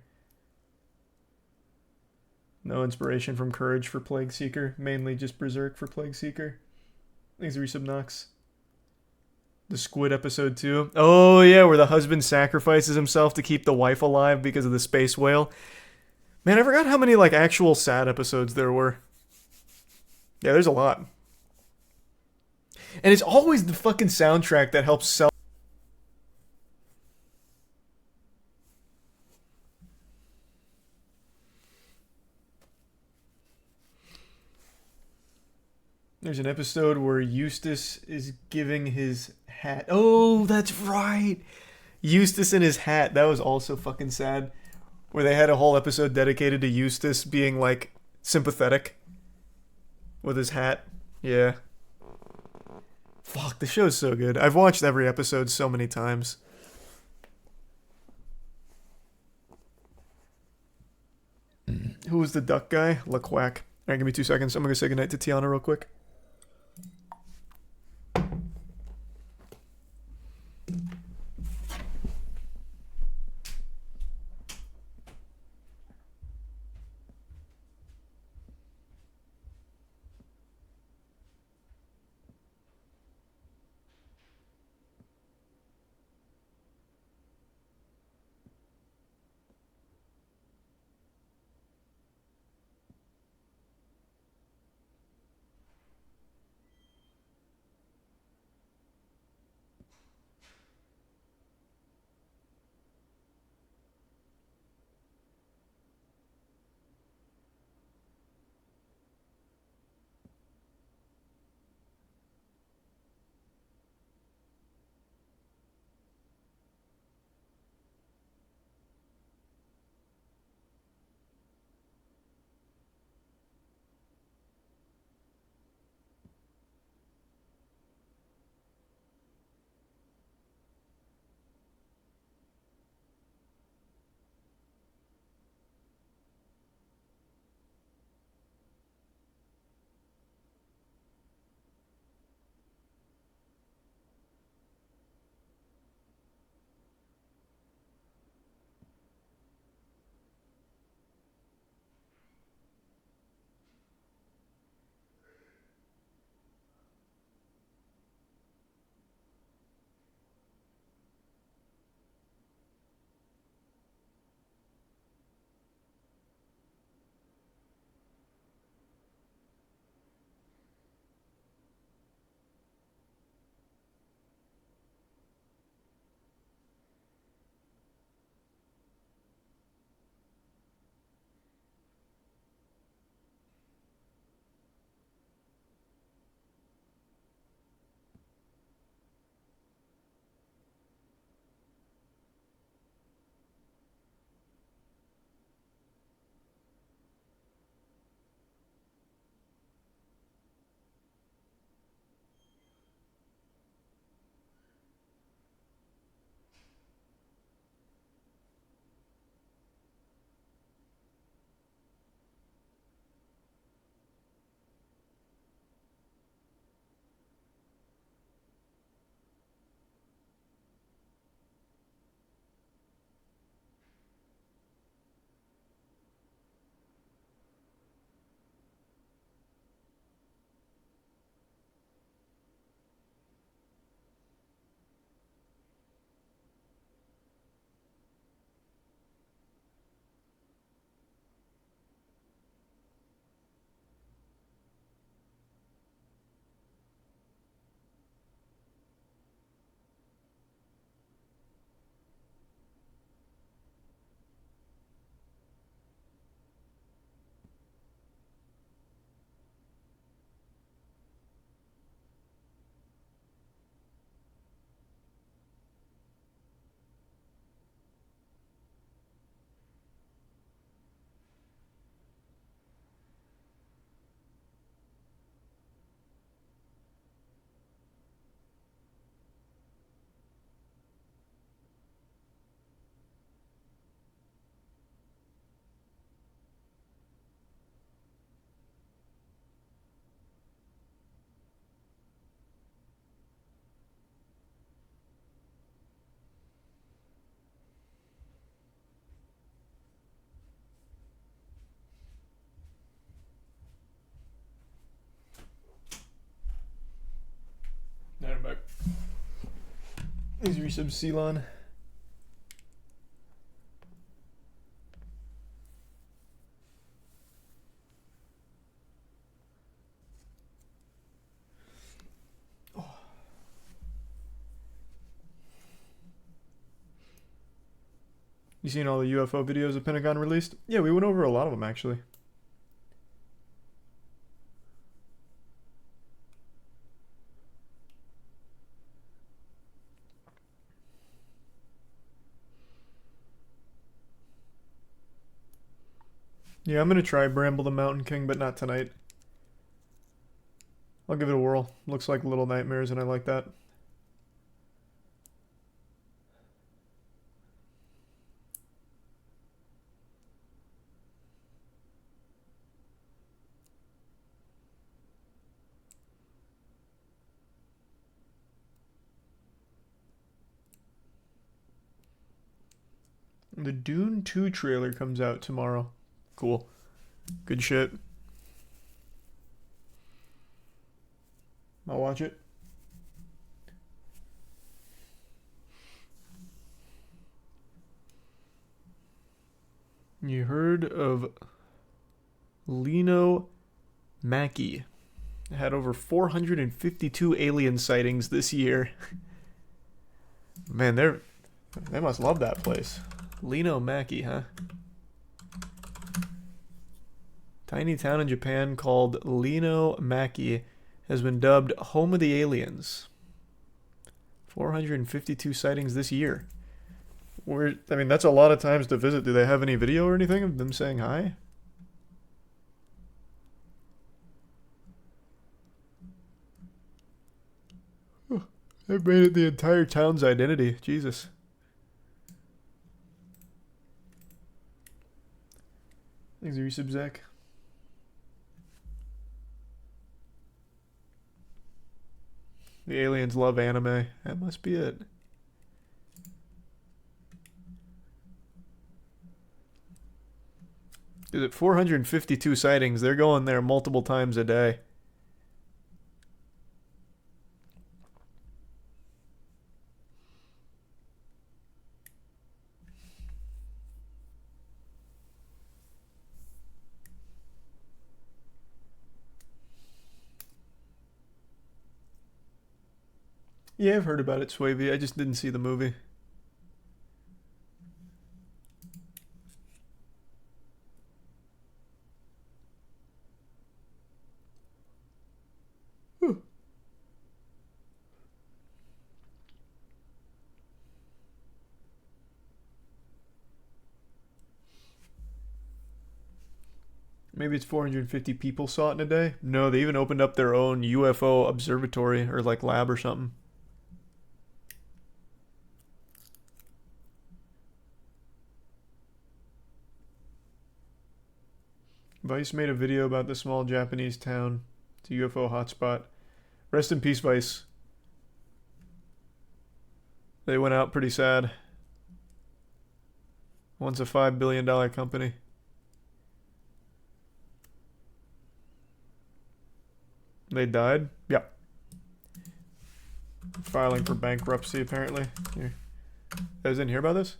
No inspiration from Courage for Plague Seeker. Mainly just Berserk for Plague Seeker. Thanks to Resubnox. The Squid episode 2. Oh yeah, where the husband sacrifices himself to keep the wife alive because of the space whale. Man, I forgot how many like actual sad episodes there were. Yeah, there's a lot. And it's always the fucking soundtrack that helps sell. There's an episode where Eustace is giving his hat. Oh, that's right. Eustace and his hat. That was also fucking sad. Where they had a whole episode dedicated to Eustace being, like, sympathetic with his hat. Yeah. Fuck, the show's so good. I've watched every episode so many times. Who was the duck guy? LaQuack. Alright, give me 2 seconds. I'm gonna say goodnight to Tiana real quick. Thanks for resub, Ceylon. You seen all the UFO videos the Pentagon released? Yeah, we went over a lot of them, actually. Yeah, I'm gonna try Bramble the Mountain King, but not tonight. I'll give it a whirl. Looks like Little Nightmares, and I like that. The Dune 2 trailer comes out tomorrow. Cool. Good shit. I'll watch it. You heard of Lino Mackie? Had over 452 alien sightings this year. Man, they must love that place. Lino Mackie, huh? Tiny town in Japan called Lino Mackie has been dubbed Home of the Aliens. 452 sightings this year. I mean, that's a lot of times to visit. Do they have any video or anything of them saying hi? They've made it the entire town's identity. Jesus. Thanks for your resub, Zach. The aliens love anime. That must be it. Is it 452 sightings? They're going there multiple times a day. Yeah, I've heard about it, Swavey. I just didn't see the movie. Maybe it's 450 people saw it in a day? No, they even opened up their own UFO observatory or like lab or something. Vice made a video about the small Japanese town. It's a UFO hotspot. Rest in peace, Vice. They went out pretty sad. Once a $5 billion company. They died? Yeah. Filing for bankruptcy, apparently. Here. You guys didn't hear about this?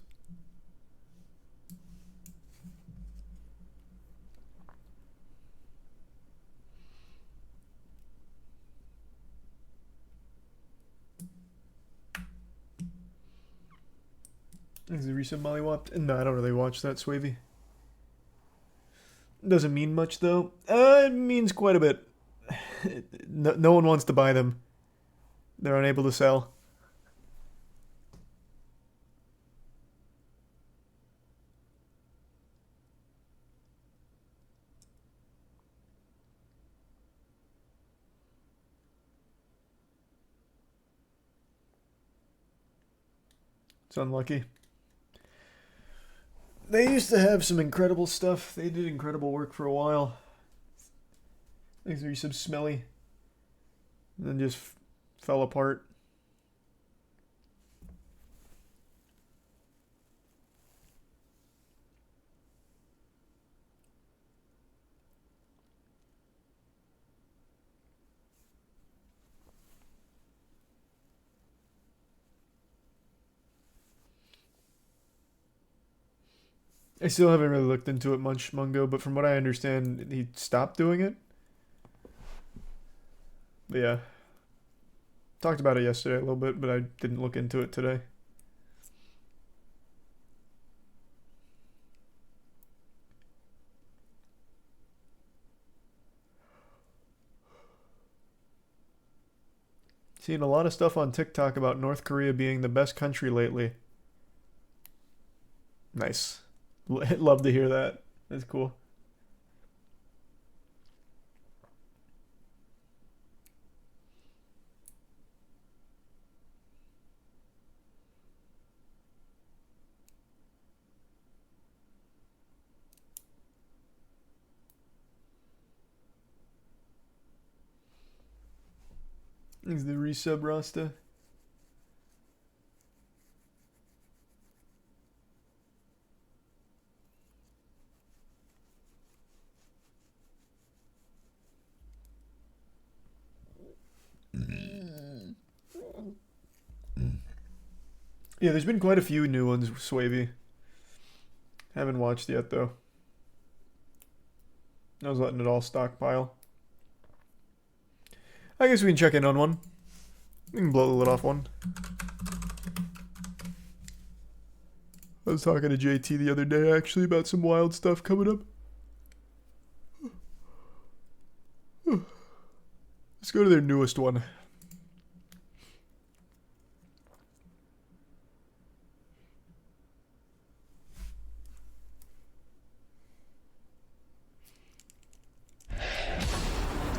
Is the recent Molly Whopped? No, I don't really watch that, Swavey. Doesn't mean much, though. It means quite a bit. No one wants to buy them. They're unable to sell. It's unlucky. They used to have some incredible stuff. They did incredible work for a while. Things are some smelly. And then just fell apart. I still haven't really looked into it much, Mungo, but from what I understand, he stopped doing it. But yeah. Talked about it yesterday a little bit, but I didn't look into it today. Seen a lot of stuff on TikTok about North Korea being the best country lately. Nice. Love to hear that. That's cool. Is the resub Rasta? Yeah, there's been quite a few new ones, Swavy. Haven't watched yet, though. I was letting it all stockpile. I guess we can check in on one. We can blow the lid off one. I was talking to JT the other day, actually, about some wild stuff coming up. Let's go to their newest one.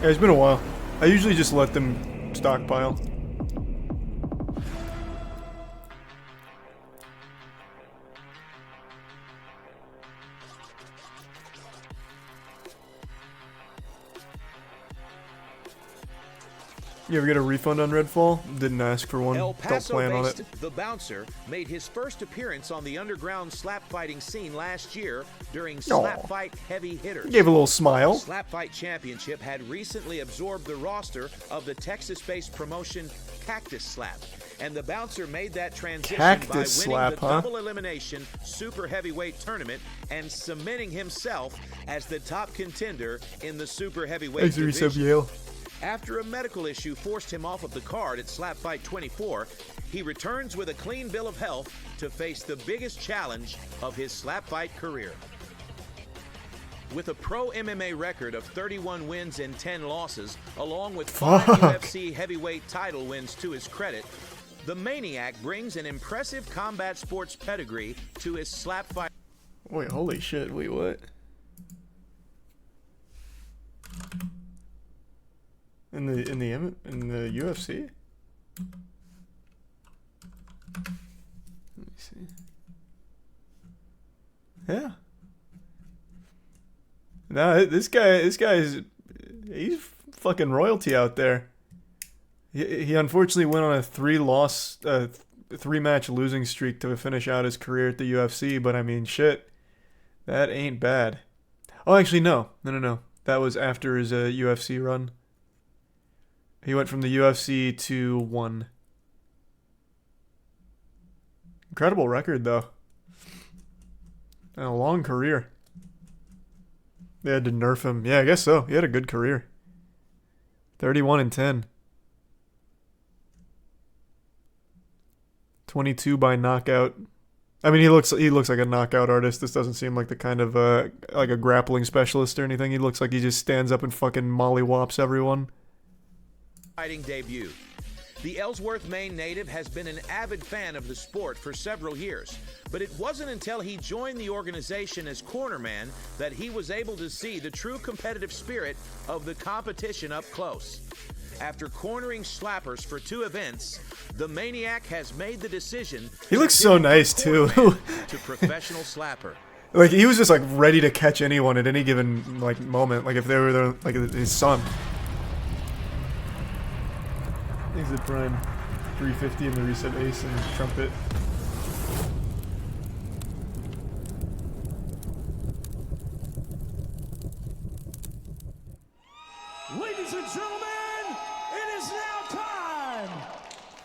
Yeah, it's been a while. I usually just let them stockpile. You ever get a refund on Redfall? Didn't ask for one. Don't plan on it. The Bouncer made his first appearance on the underground slap fighting scene last year during Slapfight Heavy Hitters. Gave a little smile. The Slapfight Championship had recently absorbed the roster of the Texas-based promotion Cactus Slap, and the Bouncer made that transition by winning the double elimination super heavyweight tournament and cementing himself as the top contender in the super heavyweight division. After a medical issue forced him off of the card at Slapfight 24, he returns with a clean bill of health to face the biggest challenge of his Slapfight career. With a pro MMA record of 31 wins and 10 losses, along with 5 UFC heavyweight title wins to his credit, the Maniac brings an impressive combat sports pedigree to his Slapfight. Wait, holy shit, wait, what? In the UFC? Let me see. Yeah. No, this guy's he's fucking royalty out there. He unfortunately went on a 3-match losing streak to finish out his career at the UFC, but I mean, shit, that ain't bad. Oh, actually, no. That was after his UFC run. He went from the UFC to 1. Incredible record, though. And a long career. They had to nerf him. Yeah, I guess so. He had a good career. 31 and 10. 22 by knockout. I mean, he looks like a knockout artist. This doesn't seem like the kind of like a grappling specialist or anything. He looks like he just stands up and fucking mollywops everyone. Fighting debut. The Ellsworth, Maine native has been an avid fan of the sport for several years, but it wasn't until he joined the organization as cornerman that he was able to see the true competitive spirit of the competition up close. After cornering slappers for 2 events, the Maniac has made the decision. He looks so nice too. To professional slapper. Like he was just like ready to catch anyone at any given like moment. Like if they were there, like his son. Exit Prime 350 in the reset ace and trumpet. Ladies and gentlemen, it is now time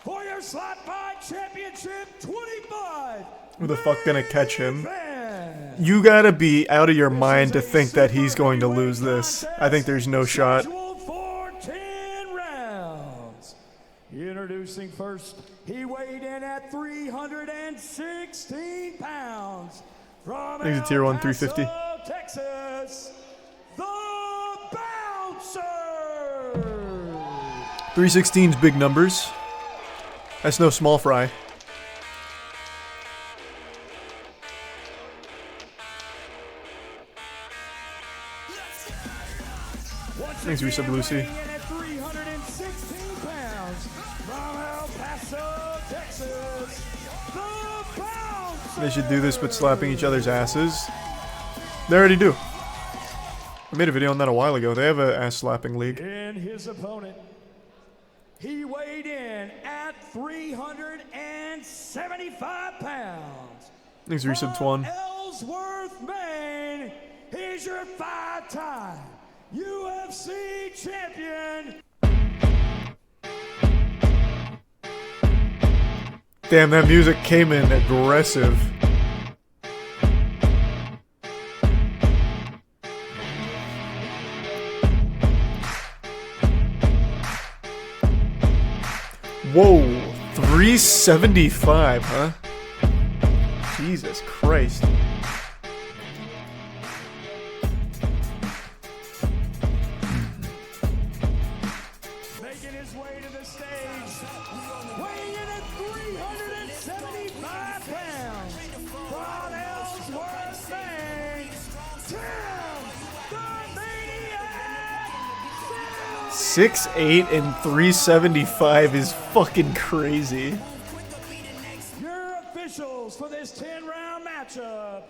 for your Slapfight Championship 25. Who the fuck gonna catch him? You gotta be out of your mind to think that he's going to lose this. I think there's no shot. For 10 rounds. Introducing first, he weighed in at 316 pounds. From He's a tier 1 350. Texas, the Bouncer. 316's big numbers. That's no small fry. Thanks, Resub Lucy. At 316 pounds from El Paso, Texas, the Bouncer. They should do this but slapping each other's asses. They already do. I made a video on that a while ago. They have a ass slapping league. And his opponent, he weighed in at 375 pounds. Thanks, Resub Twan. Ellsworth, Maine, he's your 5-time UFC champion. Damn, that music came in aggressive. Whoa, 375, huh? Jesus Christ. Making his way to the stage, weighing in at 375 pounds, from Ellsworth, Maine, Tim the Maniac. 6'8" and 375 is fucking crazy. Your officials for this 10-round matchup,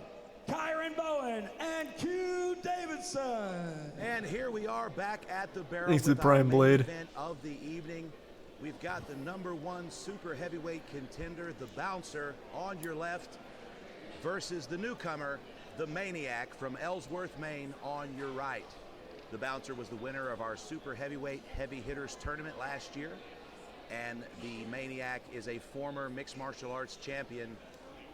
Kyron Bowen and Q Davidson. And here we are back at the barrel. Thanks to the with our Prime main Blade. event of the evening. We've got the #1 super heavyweight contender, the Bouncer, on your left, versus the newcomer, the Maniac from Ellsworth, Maine, on your right. The Bouncer was the winner of our super heavyweight heavy hitters tournament last year, and the Maniac is a former mixed martial arts champion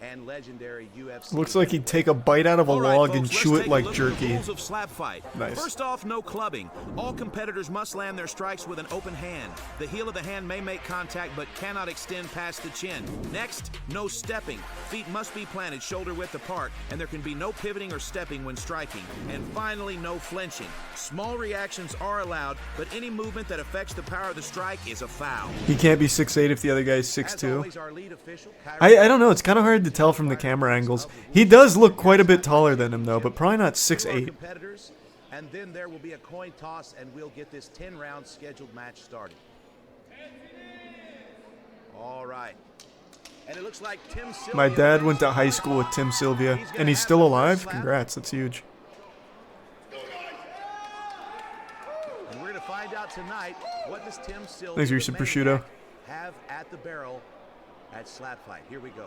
and legendary UFC. Looks like he'd take a bite out of a All right, log folks, and let's chew it take a like look at the jerky. rules of Slapfight. Nice. First off, no clubbing. All competitors must land their strikes with an open hand. The heel of the hand may make contact but cannot extend past the chin. Next, no stepping. Feet must be planted shoulder width apart, and there can be no pivoting or stepping when striking. And finally, no flinching. Small reactions are allowed, but any movement that affects the power of the strike is a foul. He can't be 6'8" if the other guy's As 6'2". always, our lead official, I don't know, it's kind of hard to tell from the camera angles. He does look quite a bit taller than him though, but probably not 6'8". competitors, and then there will be a coin toss, and we'll get this 10-round scheduled match started. All right. And it looks like Tim Sylvia. My dad went to high school with Tim Sylvia, and he's still alive? Congrats, that's huge. And we're going to find out tonight, what does Tim Sylvia Thanks, the Reese Maniac, Prosciutto. have at the barrel at Slapfight. Here we go.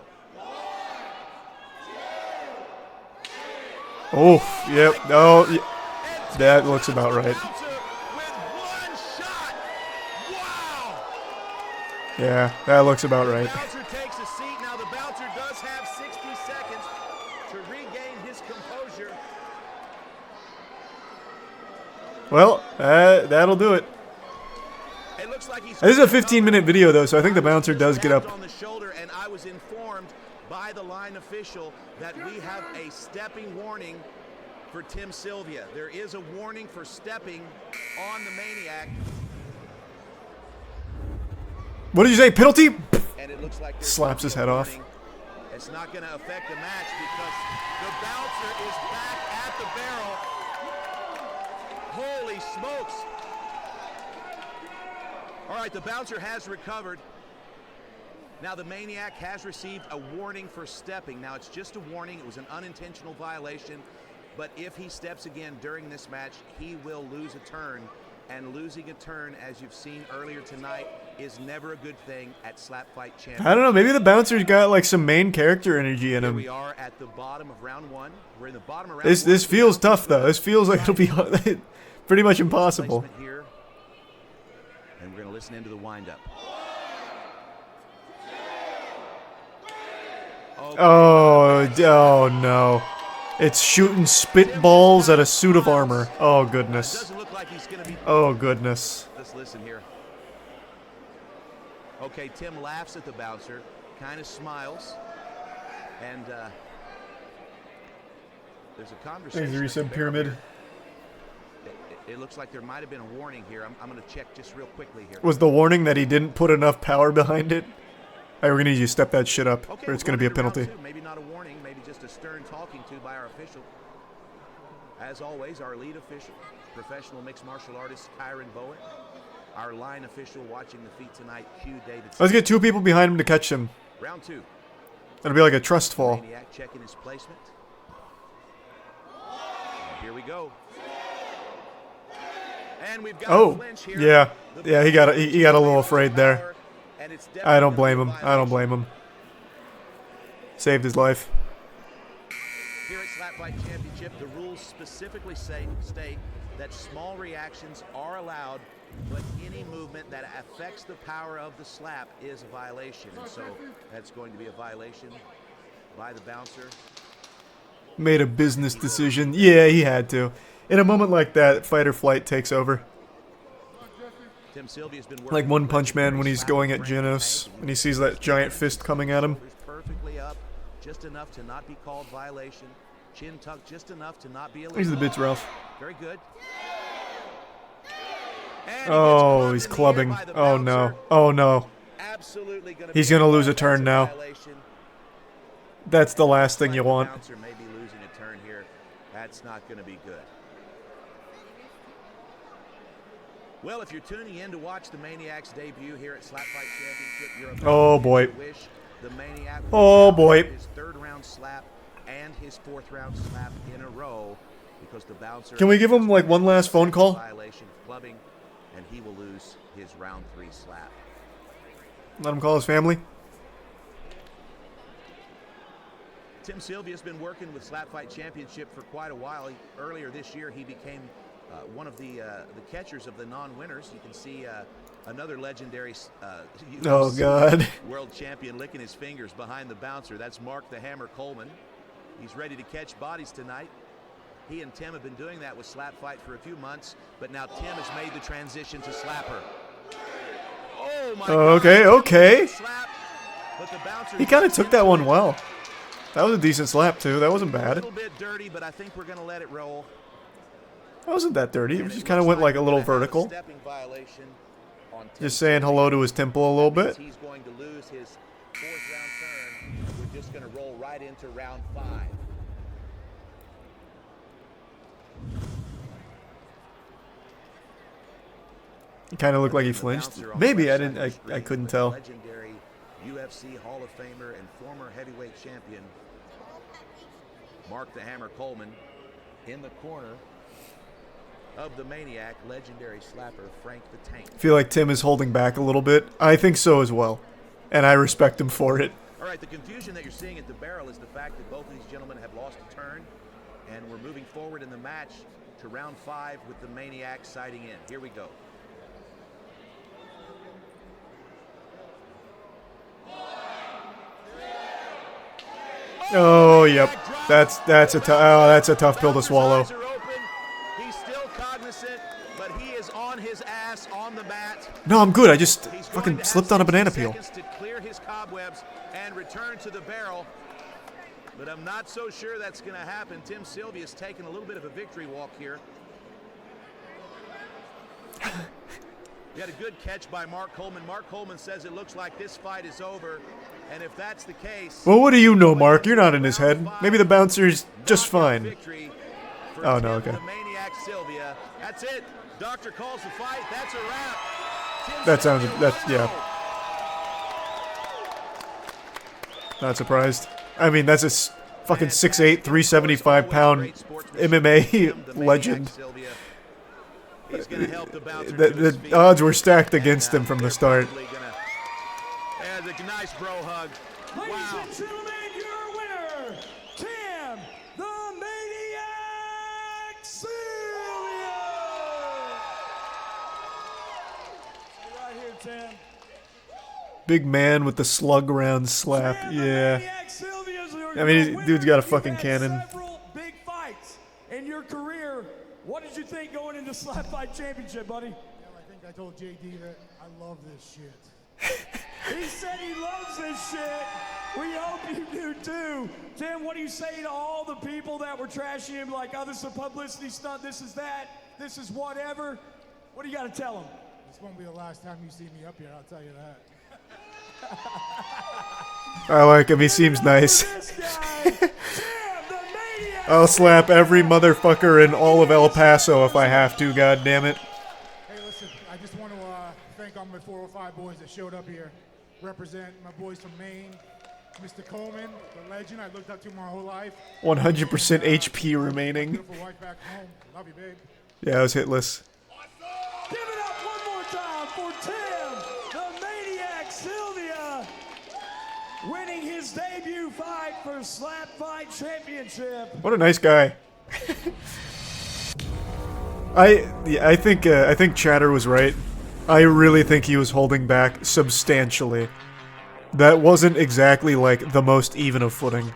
Oh, yep, oh, that looks about right. Yeah, that looks about right. Bouncer takes a seat. Now the Bouncer does have 60 seconds to regain his composure. Well, that'll do it. It looks like he's This is a 15-minute video though, so I think the Bouncer does get up. on the shoulder, and I was informed by the line official that we have a stepping warning for Tim Sylvia. There is a warning for stepping on the Maniac. What did you say, penalty? And it looks like there's Slaps his head off. It's not going to affect the match because the Bouncer is back at the barrel. Holy smokes. All right, the Bouncer has recovered. Now the Maniac has received a warning for stepping. Now it's just a warning. It was an unintentional violation. But if he steps again during this match, he will lose a turn. And losing a turn, as you've seen earlier tonight, is never a good thing at Slapfight Champions. I don't know, maybe the Bouncer's got like some main character energy in Here him. we are at the bottom of round one. We're in the bottom of round This one. feels tough though. This feels like it'll be pretty much impossible. Placement here. And we're going to listen into the windup. Oh no. It's shooting spitballs at a suit of armor. Oh, goodness. Oh, goodness. Let's listen here. Okay, Tim laughs at the bouncer, kind of smiles, and there's a conversation. Thanks, Reset Pyramid. It looks like there might have been a warning here. I'm going to check just real quickly here. Was the warning that he didn't put enough power behind it? Hey, we're going to need you to step that shit up, or it's going to be a penalty. Maybe not a warning, maybe just a stern talking to by our official. As always, our lead official, professional mixed martial artist Kyron Bowen. Our line official watching the feet tonight, Hugh Davidson. Let's get 2 people behind him to catch him. Round 2. It'll be like a trust fall. Maniac checking his placement. And here we go. And we've got a flinch here. Yeah, he got a little afraid there. I don't blame him. I don't blame him. Saved his life. Here at Slapfight Championship, the rules specifically state that small reactions are allowed, but any movement that affects the power of the slap is a violation. And so that's going to be a violation by the bouncer. Made a business decision. Yeah, he had to. In a moment like that, fight or flight takes over. Like One Punch Man when he's going at Genos, and he sees that giant fist coming at him. Perfectly up, just enough to not be called violation. Chin tuck just enough to not be illegal. These are the bits, Ralph. Very good. Oh, he's clubbing. Oh no. Oh no. He's gonna lose a turn now. That's the last thing you want. May be losing a turn here. That's not going to be good. Well, if you're tuning in to watch the Maniac's debut here at Slapfight Championship, you're about oh boy. to wish the Maniac oh boy. His 3rd round slap and his 4th round slap in a row because the bouncer. Can we give him like one last phone call? Violation of clubbing, and he will lose his round 3 slap. Let him call his family. Tim Sylvia's been working with Slapfight Championship for quite a while. Earlier this year, he became one of the catchers of the non-winners. You can see another legendary oh God. world champion licking his fingers behind the bouncer. That's Mark the Hammer Coleman. He's ready to catch bodies tonight. He and Tim have been doing that with Slapfight for a few months, but now Tim has made the transition to Slapper. Oh my God. Okay. Slap, but the bouncer He kind of took that one well. That was a decent slap too. That wasn't bad. A little bit dirty, but I think we're going to let it roll. That wasn't that dirty. It just kind of went like a little vertical. Just saying hello to his temple a little bit. He's going to lose his 4th round turn. We're just going to roll right into round 5. It kind of looked like he flinched. Maybe I didn't. I couldn't tell. Legendary UFC Hall of Famer and former heavyweight champion Mark the Hammer Coleman in the corner of the Maniac, legendary slapper Frank the Tank. I feel like Tim is holding back a little bit. I think so as well, and I respect him for it. All right, the confusion that you're seeing at the barrel is the fact that both of these gentlemen have lost a turn, and we're moving forward in the match to round 5 with the Maniac sighting in. Here we go. Oh, yep. That's a tough pill to swallow. He's still cognizant, but he is on his ass on the mat. No, I'm good. I just fucking slipped on a banana peel. To clear his cobwebs and return to the barrel. But I'm not so sure that's going to happen. Tim Sylvia's taken a little bit of a victory walk here. We had a good catch by Mark Coleman. Mark Coleman says it looks like this fight is over. And if that's the case... Well, what do you know, Mark? You're not in his head. Maybe the bouncer's just fine. Oh, no, okay. The Maniac Sylvia. That's it. Doctor calls the fight. That's a wrap. That sounds... yeah. Not surprised. I mean, that's a fucking 6'8", 375-pound MMA legend. The odds were stacked against him from the start. And a nice bro hug. Ladies and gentlemen, your winner, Tim the Maniac Sylvia. Right here, Tim. Big man with the slug round slap. Yeah. I mean, dude's got a fucking cannon. Big you think going into Slapfight Championship, buddy? I think I told JD that I love this shit. He said he loves this shit. We hope you do too. Tim, what do you say to all the people that were trashing him like, oh, this is a publicity stunt, this is that, this is whatever? What do you got to tell them? This won't be the last time you see me up here, I'll tell you that. I like him, he seems nice. I'll slap every motherfucker in all of El Paso if I have to, god damn it. Hey, listen, I just want to thank all my 405 boys that showed up here. Represent my boys from Maine, Mr. Coleman, the legend I looked up to my whole life. 100% HP remaining. Beautiful wife back home. Love you, babe. Yeah, I was hitless. Give it up one more time for Tim, the Maniac Sylvia, winning his debut fight for Slapfight Championship. What a nice guy. I think Chatter was right. I really think he was holding back substantially. That wasn't exactly like the most even of footing.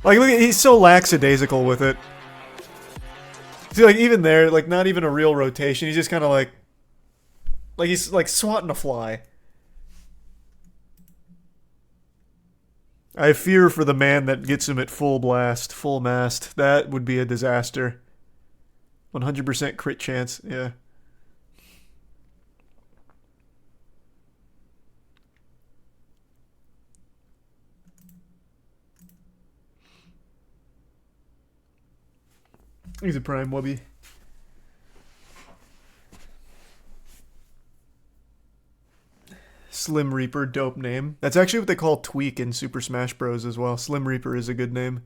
Like, look, he's so lackadaisical with it. See, like, even there, like, not even a real rotation. He's just kind of like he's like swatting a fly. I fear for the man that gets him at full blast, full mast. That would be a disaster. 100% crit chance, yeah. He's a prime wubby. Slim Reaper, dope name. That's actually what they call Tweak in Super Smash Bros. As well. Slim Reaper is a good name.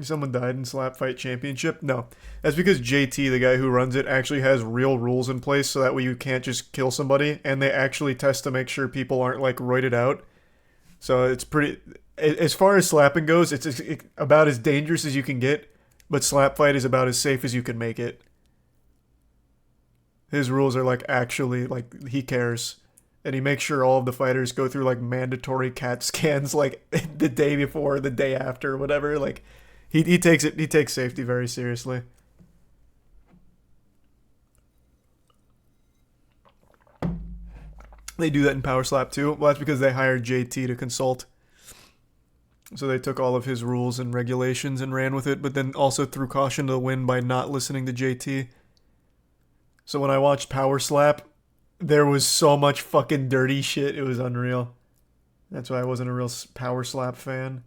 Someone died in Slapfight Championship? No. That's because JT, the guy who runs it, actually has real rules in place so that way you can't just kill somebody, and they actually test to make sure people aren't, like, roided out. So it's pretty... As far as slapping goes, it's about as dangerous as you can get, but Slapfight is about as safe as you can make it. His rules are, like, actually, like, he cares. And he makes sure all of the fighters go through, like, mandatory CAT scans, like, the day before, the day after, whatever, like... He takes safety very seriously. They do that in Power Slap too. Well, that's because they hired JT to consult. So they took all of his rules and regulations and ran with it, but then also threw caution to the wind by not listening to JT. So when I watched Power Slap, there was so much fucking dirty shit, it was unreal. That's why I wasn't a real Power Slap fan.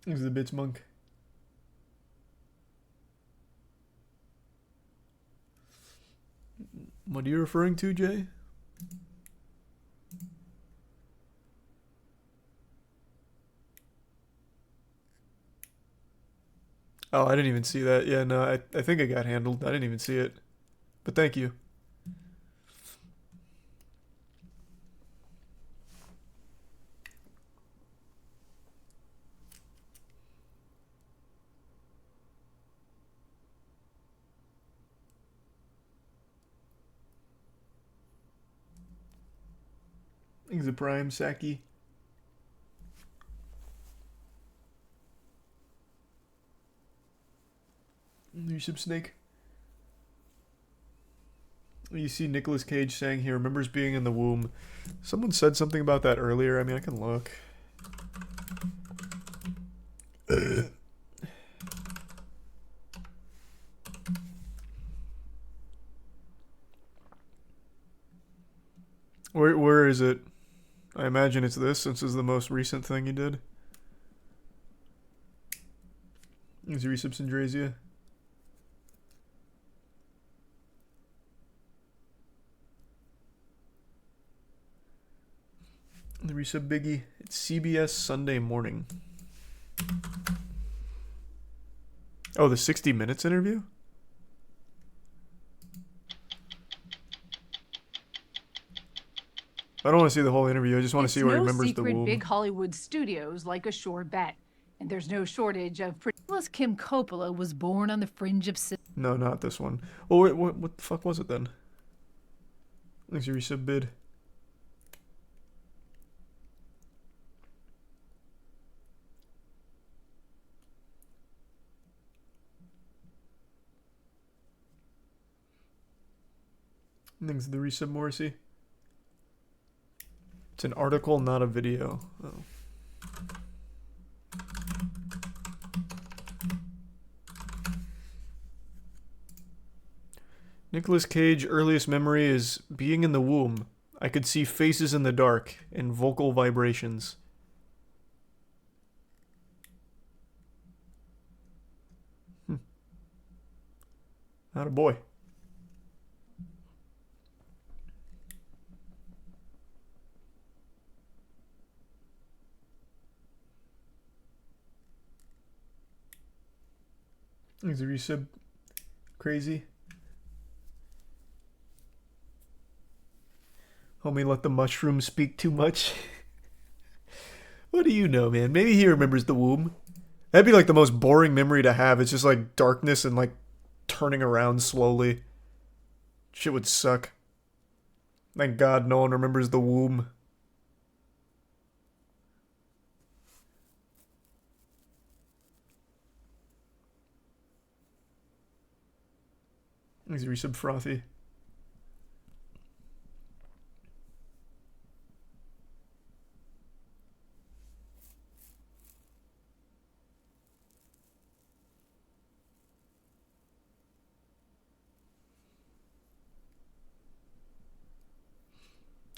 He's the Bits Monk. What are you referring to, Jay? Oh, I didn't even see that. Yeah, no, I think it got handled. I didn't even see it. But thank you. He's a prime, Saki. There's some snake. You see Nicolas Cage saying he remembers being in the womb. Someone said something about that earlier. I mean, I can look. Where is it? I imagine it's this, since it's the most recent thing he did. Is Resub Syndrasia? The Resub Biggie. It's CBS Sunday Morning. Oh, the 60 Minutes interview? I don't want to see the whole interview. I just want to see where he remembers the womb. Big Hollywood studios like a sure bet. And there's no shortage of pretty. Kim Coppola was born on the fringe of. No, not this one. Well, wait, what the fuck was it then? Thanks for resub bid. Thanks for the resub, Morrissey. It's an article, not a video. Oh. Nicolas Cage earliest memory is being in the womb. I could see faces in the dark and vocal vibrations. Atta boy. Is the resub crazy? Homie let the mushroom speak too much. What do you know, man? Maybe he remembers the womb. That'd be like the most boring memory to have. It's just like darkness and like turning around slowly. Shit would suck. Thank God no one remembers the womb. Is resub frothy?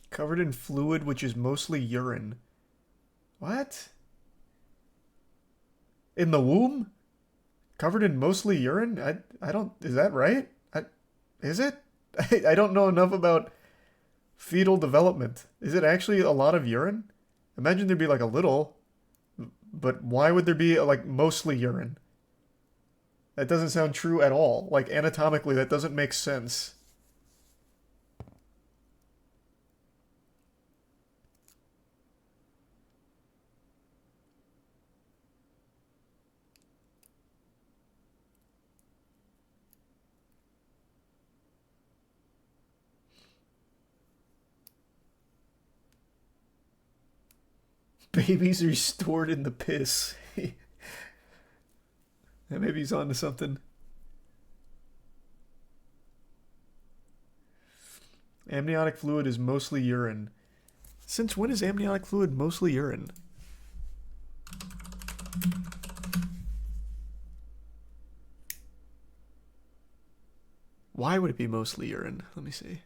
Covered in fluid, which is mostly urine. What? In the womb? Covered in mostly urine? I don't... Is that right? Is it? I don't know enough about fetal development. Is it actually a lot of urine? Imagine there'd be like a little. But why would there be like mostly urine? That doesn't sound true at all. Like anatomically, that doesn't make sense. Babies are stored in the piss. Yeah, maybe he's onto something. Amniotic fluid is mostly urine. Since when is amniotic fluid mostly urine? Why would it be mostly urine? Let me see.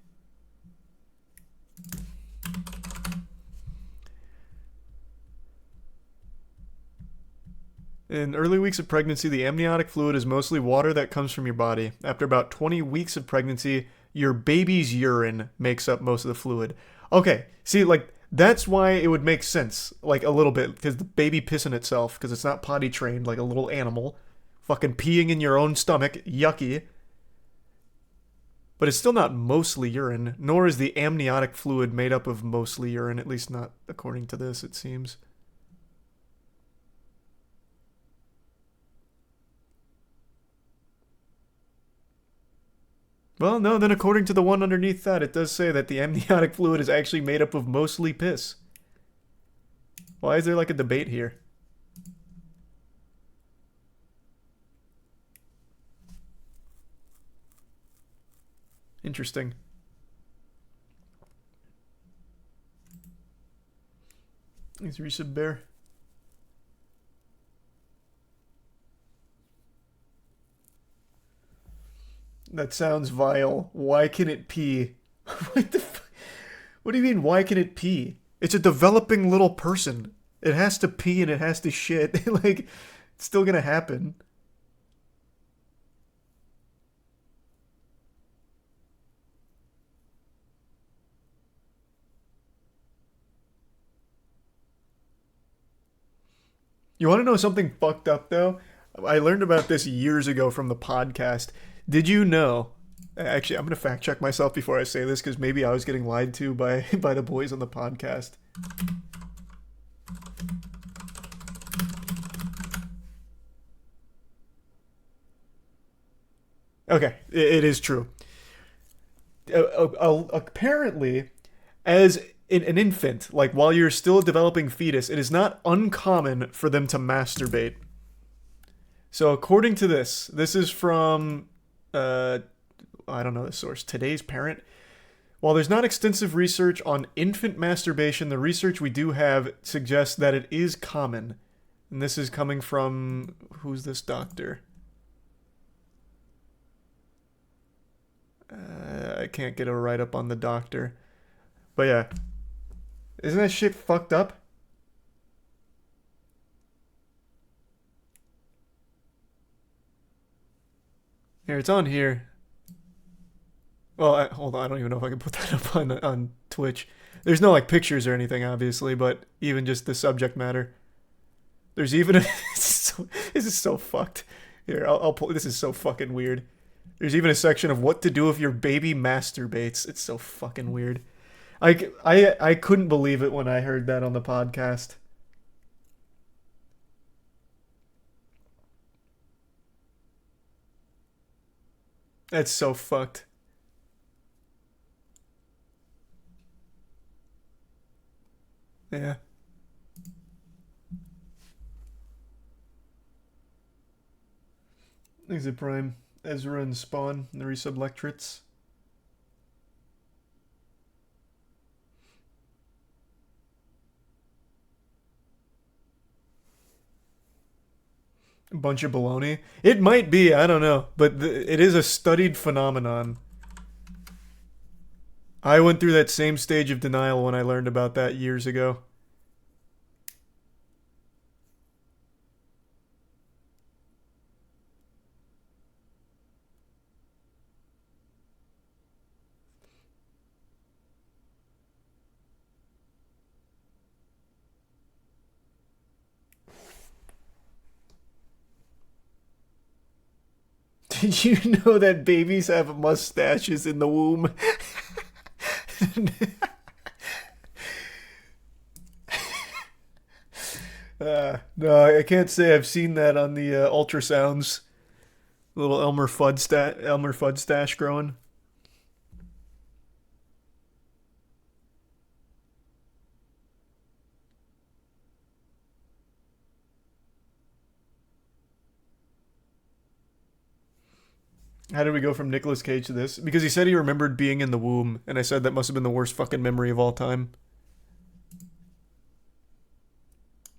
In early weeks of pregnancy, the amniotic fluid is mostly water that comes from your body. After about 20 weeks of pregnancy, your baby's urine makes up most of the fluid. Okay, see, like, that's why it would make sense, like, a little bit, because the baby pissing itself, because it's not potty trained like a little animal. Fucking peeing in your own stomach, yucky. But it's still not mostly urine, nor is the amniotic fluid made up of mostly urine, at least not according to this, it seems. Well, no, then according to the one underneath that, it does say that the amniotic fluid is actually made up of mostly piss. Why is there like a debate here? Interesting. Thanks, resub bear. That sounds vile. Why can it pee? What the what do you mean, why can it pee? It's a developing little person. It has to pee and it has to shit. Like, it's still gonna happen. You want to know something fucked up, though? I learned about this years ago from the podcast. Did you know Actually, I'm gonna fact check myself before I say this because maybe I was getting lied to by the boys on the podcast. Okay, it is true. Apparently, as an infant, like while you're still a developing fetus, it is not uncommon for them to masturbate. So according to this is from, I don't know the source, Today's Parent. While there's not extensive research on infant masturbation, the research we do have suggests that it is common. And this is coming from, who's this doctor? I can't get a write-up on the doctor. But yeah. Isn't that shit fucked up? Here, it's on here. Well, hold on. I don't even know if I can put that up on Twitch. There's no, like, pictures or anything, obviously, but even just the subject matter. There's even a... this is so fucked. Here, I'll pull... This is so fucking weird. There's even a section of what to do if your baby masturbates. It's so fucking weird. I couldn't believe it when I heard that on the podcast. That's so fucked. Yeah. Exit Prime, Ezra and Spawn, and the Resublectrates. A bunch of baloney. It might be, I don't know, but it is a studied phenomenon. I went through that same stage of denial when I learned about that years ago. Did you know that babies have mustaches in the womb? No, I can't say I've seen that on the ultrasounds. Little Elmer Fudd stash growing. How did we go from Nicolas Cage to this? Because he said he remembered being in the womb, and I said that must have been the worst fucking memory of all time.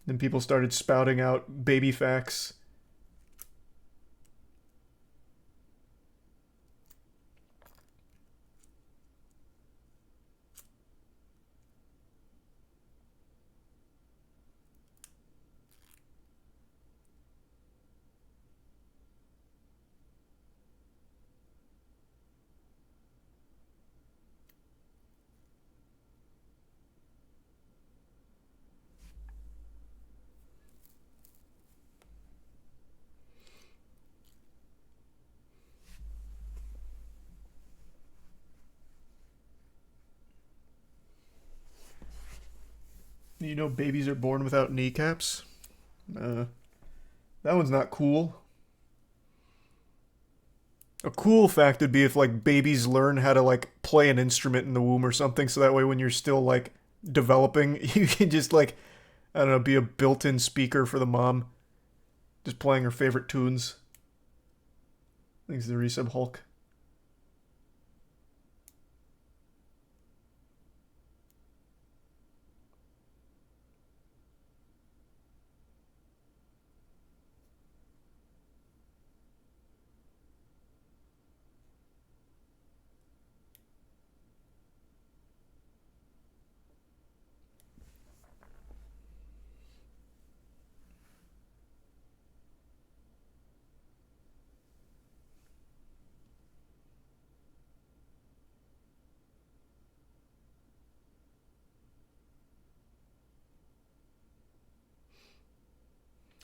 Then people started spouting out baby facts. You know babies are born without kneecaps? That one's not cool. A cool fact would be if, like, babies learn how to, like, play an instrument in the womb or something, so that way when you're still, like, developing, you can just, like, I don't know, be a built-in speaker for the mom. Just playing her favorite tunes. Thanks to the resub Hulk.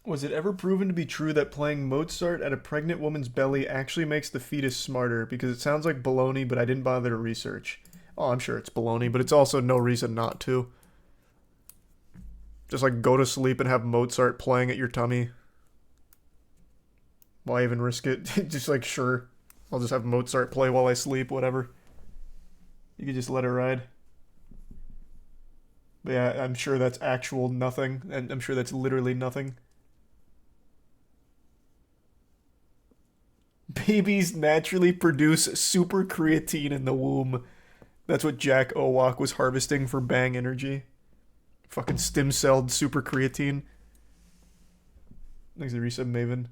Was it ever proven to be true that playing Mozart at a pregnant woman's belly actually makes the fetus smarter? Because it sounds like baloney, but I didn't bother to research. Oh, I'm sure it's baloney, but it's also no reason not to. Just like go to sleep and have Mozart playing at your tummy. Why even risk it? Just like, sure. I'll just have Mozart play while I sleep, whatever. You could just let it ride. But yeah, I'm sure that's actual nothing. And I'm sure that's literally nothing. Babies naturally produce super creatine in the womb. That's what Jack Owak was harvesting for Bang Energy. Fucking stem-celled super creatine. Thanks to resub Maven.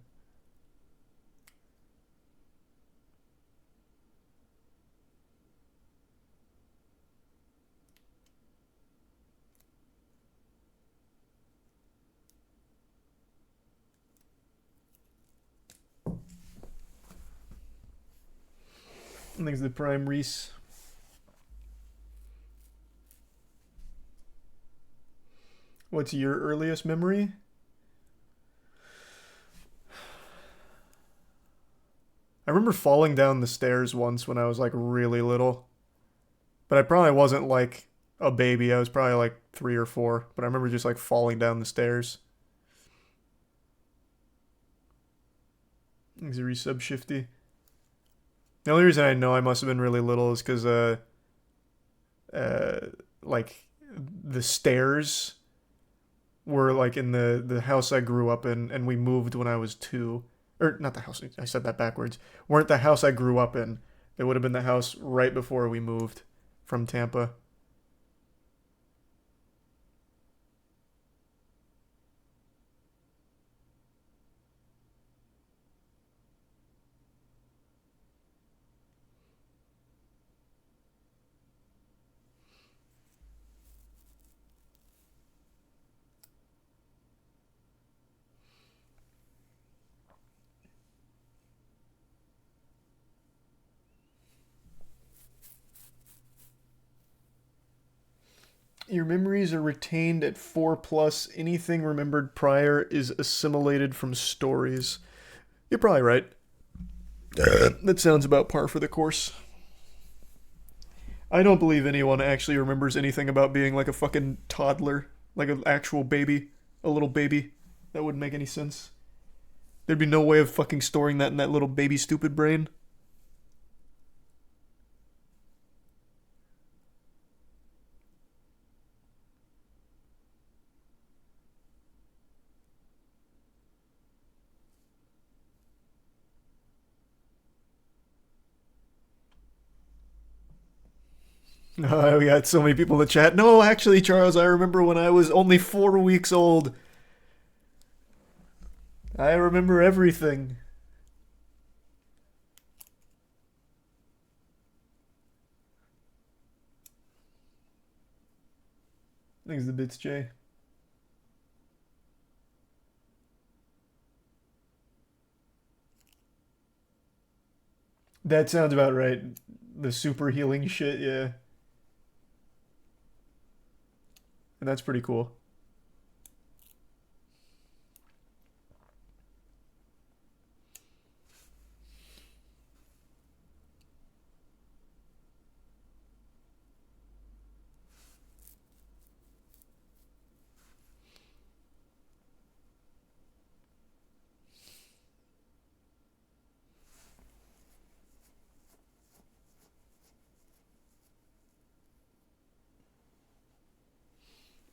Thanks to the Prime Reese. What's your earliest memory? I remember falling down the stairs once when I was like really little. But I probably wasn't like a baby. I was probably like 3 or 4. But I remember just like falling down the stairs. Thanks to resub Shifty. The only reason I know I must have been really little is because, like, the stairs were, like, in the house I grew up in, and we moved when I was 2. Or, not the house, I said that backwards. Weren't the house I grew up in. It would have been the house right before we moved from Tampa. Your memories are retained at 4+. Anything remembered prior is assimilated from stories. You're probably right. That sounds about par for the course. I don't believe anyone actually remembers anything about being like a fucking toddler. Like an actual baby. A little baby. That wouldn't make any sense. There'd be no way of fucking storing that in that little baby stupid brain. Oh, we got so many people in the chat. No, actually, Charles, I remember when I was only 4 weeks old. I remember everything. Thanks the bits, Jay. That sounds about right. The super healing shit, yeah. And that's pretty cool.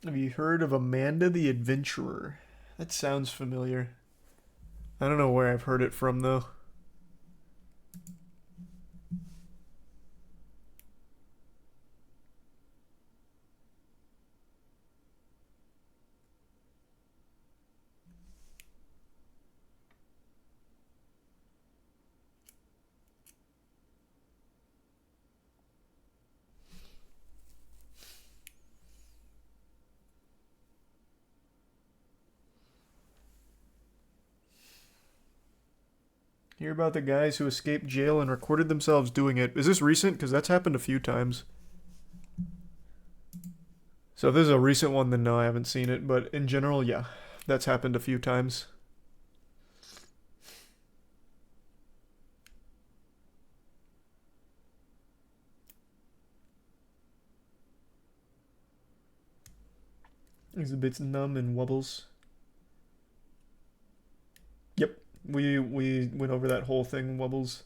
Have you heard of Amanda the Adventurer? That sounds familiar. I don't know where I've heard it from, though. Hear about the guys who escaped jail and recorded themselves doing it. Is this recent? Because that's happened a few times. So if this is a recent one, then no, I haven't seen it. But in general, yeah. that's happened a few times. He's a bit numb and wobbles. Yep, we went over that whole thing, wobbles.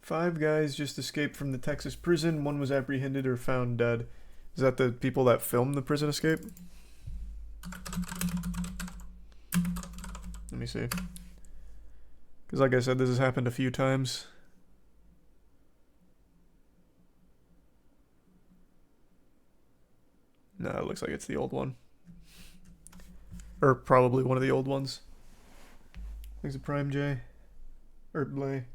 Five guys just escaped from the Texas prison. One was apprehended or found dead. Is that the people that filmed the prison escape? Let me see. Because like I said, this has happened a few times. No, it looks like it's the old one. Or probably one of the old ones. Thanks to Prime J. Or Blay.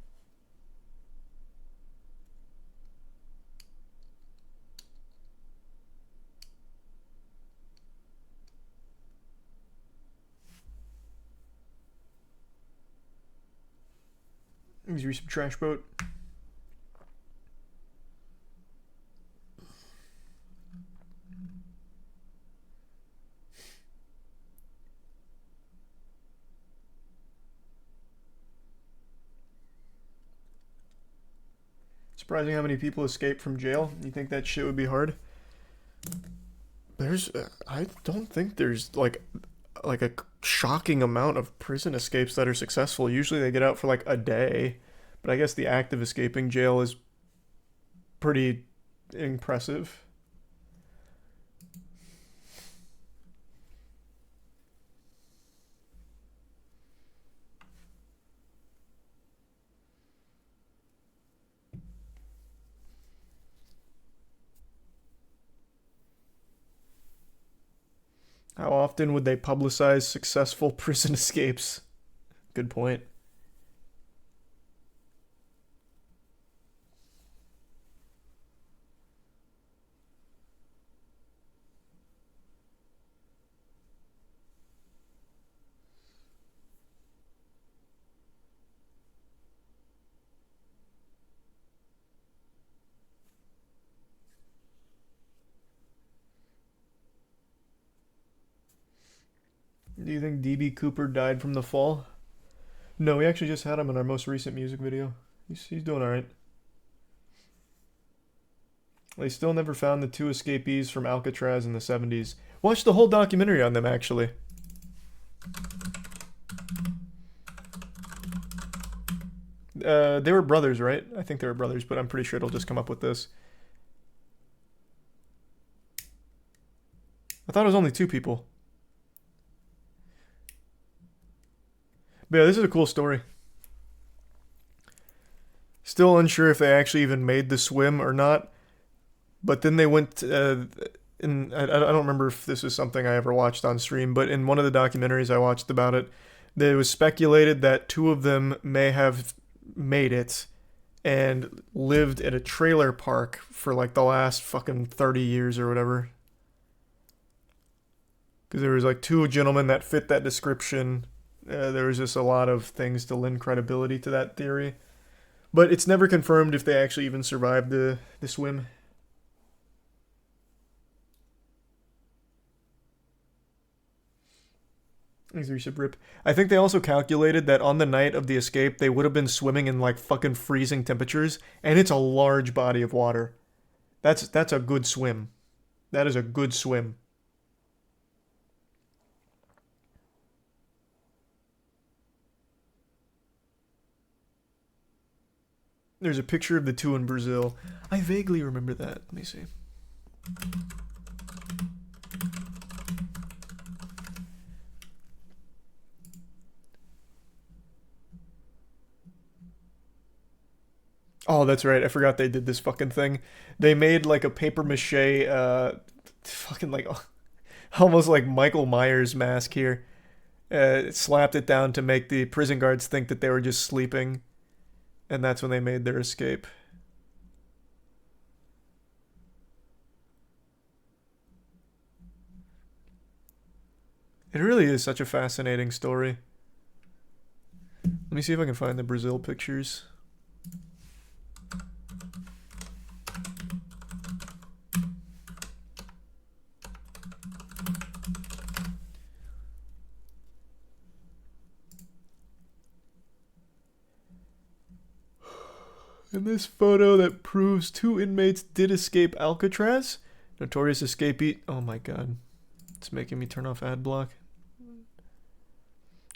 Let's use some trash boat. Surprising how many people escape from jail. You think that shit would be hard? I don't think there's like a shocking amount of prison escapes that are successful. Usually they get out for like a day, but I guess the act of escaping jail is pretty impressive. How often would they publicize successful prison escapes? Good point. Do you think DB Cooper died from the fall? No, we actually just had him in our most recent music video. He's doing alright. They still never found the two escapees from Alcatraz in the 70s. Watched the whole documentary on them, actually. They were brothers, right? I think they were brothers, but I'm pretty sure it'll just come up with this. I thought it was only two people. But yeah, this is a cool story. Still unsure if they actually even made the swim or not. But then they went, I don't remember if this is something I ever watched on stream, but in one of the documentaries I watched about it, it was speculated that two of them may have made it and lived at a trailer park for like the last fucking 30 years or whatever. Because there was like two gentlemen that fit that description. There was just a lot of things to lend credibility to that theory. But it's never confirmed if they actually even survived the swim. Rip. I think they also calculated that on the night of the escape, they would have been swimming in like fucking freezing temperatures, and it's a large body of water. That's a good swim. That is a good swim. There's a picture of the two in Brazil. I vaguely remember that. Let me see. Oh, that's right. I forgot they did this fucking thing. They made like a paper mache, fucking like, almost like Michael Myers mask here. Slapped it down to make the prison guards think that they were just sleeping. And that's when they made their escape. It really is such a fascinating story. Let me see if I can find the Brazil pictures. In this photo that proves 2 inmates did escape Alcatraz. Notorious escapee. Oh my god. It's making me turn off ad block.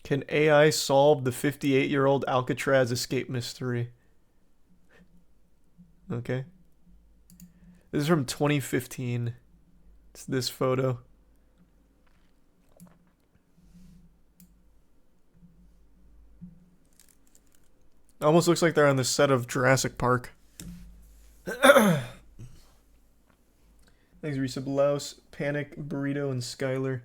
Can AI solve the 58-year-old Alcatraz escape mystery? Okay. This is from 2015. It's this photo. Almost looks like they're on the set of Jurassic Park. Thanks, Risa Blouse, Panic, Burrito, and Skylar.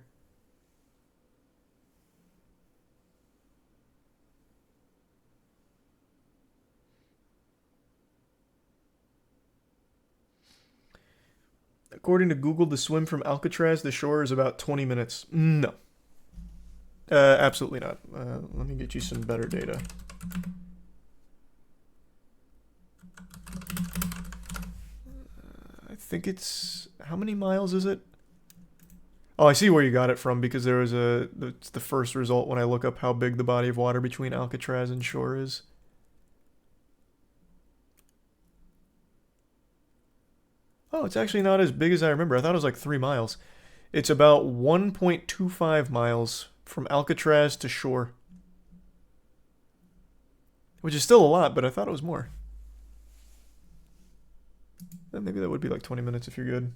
According to Google, the swim from Alcatraz to shore is about 20 minutes. No. Absolutely not. Let me get you some better data. I think it's... How many miles is it? Oh, I see where you got it from, because there was it's the first result when I look up how big the body of water between Alcatraz and shore is. Oh, it's actually not as big as I remember. I thought it was like 3 miles. It's about 1.25 miles from Alcatraz to shore. Which is still a lot, but I thought it was more. Maybe that would be like 20 minutes if you're good.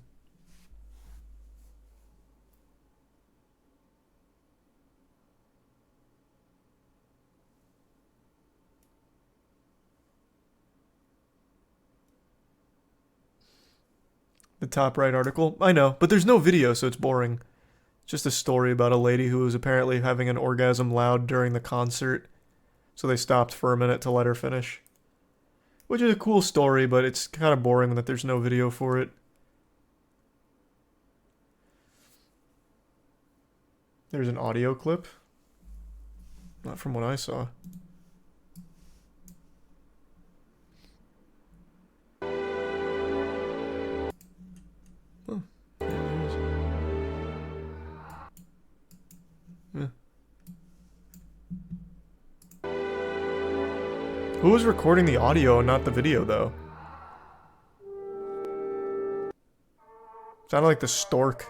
The top right article. I know, but there's no video, so it's boring. It's just a story about a lady who was apparently having an orgasm loud during the concert. So they stopped for a minute to let her finish. Which is a cool story, but it's kind of boring that there's no video for it. There's an audio clip. Not from what I saw. Yeah. Who was recording the audio and not the video, though? Sounded like the stork.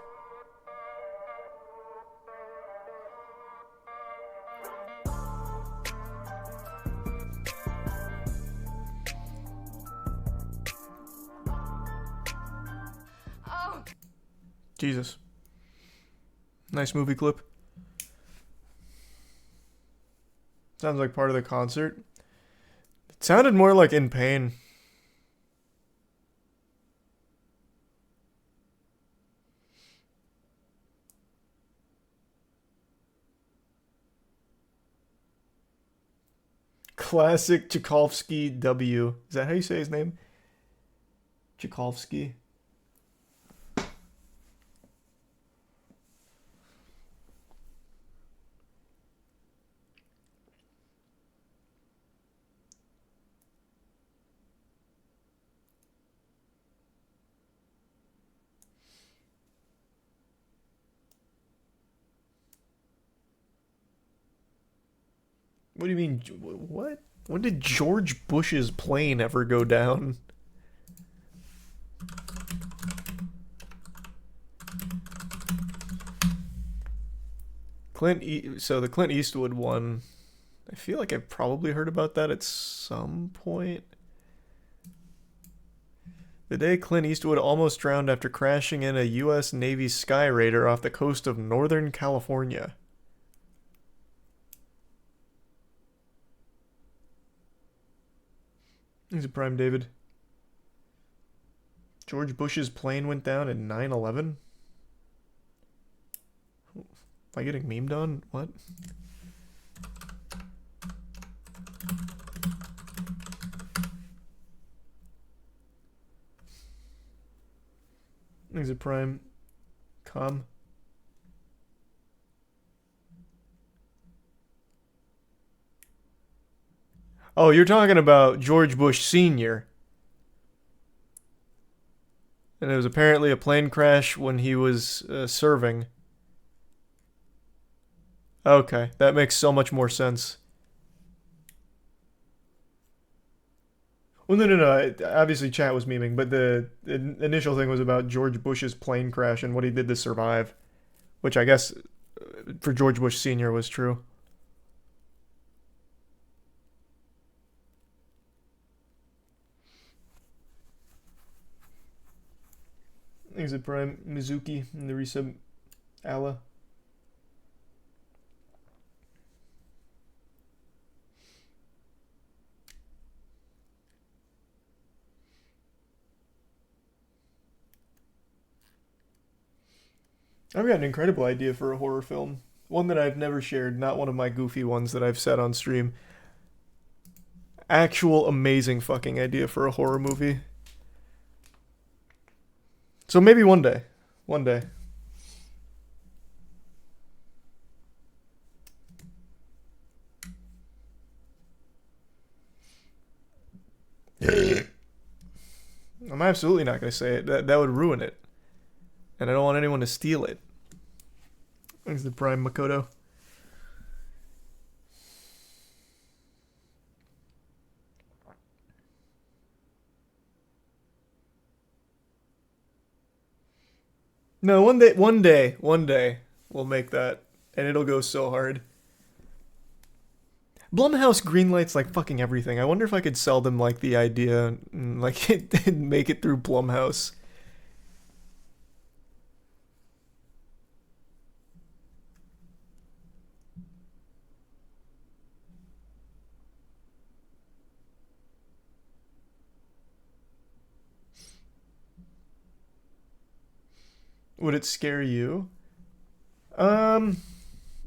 Oh. Jesus. Nice movie clip. Sounds like part of the concert. It sounded more like In Pain. Classic Tchaikovsky W. Is that how you say his name? Tchaikovsky. What do you mean? What? When did George Bush's plane ever go down? So the Clint Eastwood one, I feel like I've probably heard about that at some point. The day Clint Eastwood almost drowned after crashing in a U.S. Navy Sky Raider off the coast of Northern California. He's a prime, David. George Bush's plane went down in 9/11? Am I getting memed on? What? He's a prime. Com. Oh, you're talking about George Bush Sr. And it was apparently a plane crash when he was serving. Okay, that makes so much more sense. Well, no. Obviously, chat was memeing, but the initial thing was about George Bush's plane crash and what he did to survive, which I guess for George Bush Sr. was true. Thanks to Prime Mizuki and the resub Alla. I've got an incredible idea for a horror film. One that I've never shared, not one of my goofy ones that I've said on stream. Actual amazing fucking idea for a horror movie. So maybe one day. One day. I'm absolutely not going to say it. That would ruin it. And I don't want anyone to steal it. Thanks to Prime Makoto. No, one day, we'll make that. And it'll go so hard. Blumhouse greenlights like fucking everything. I wonder if I could sell them like the idea and like and make it through Blumhouse. Would it scare you? Thanks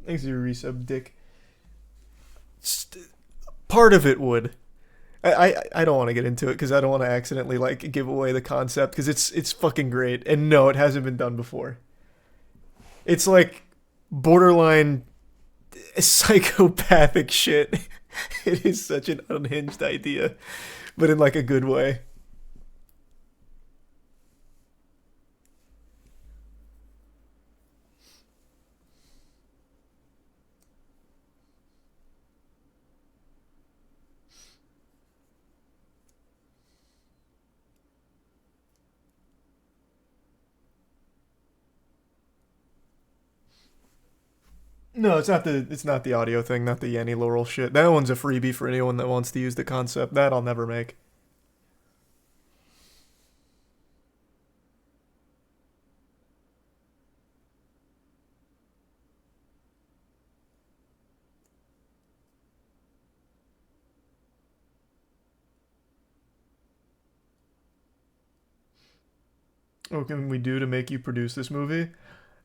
for your resub, Dick. Part of it would. I don't want to get into it because I don't want to accidentally like give away the concept because it's fucking great, and no, it hasn't been done before. It's like borderline psychopathic shit. It is such an unhinged idea, but in like a good way. No, it's not the audio thing, not the Yanny Laurel shit. That one's a freebie for anyone that wants to use the concept. That I'll never make. What can we do to make you produce this movie?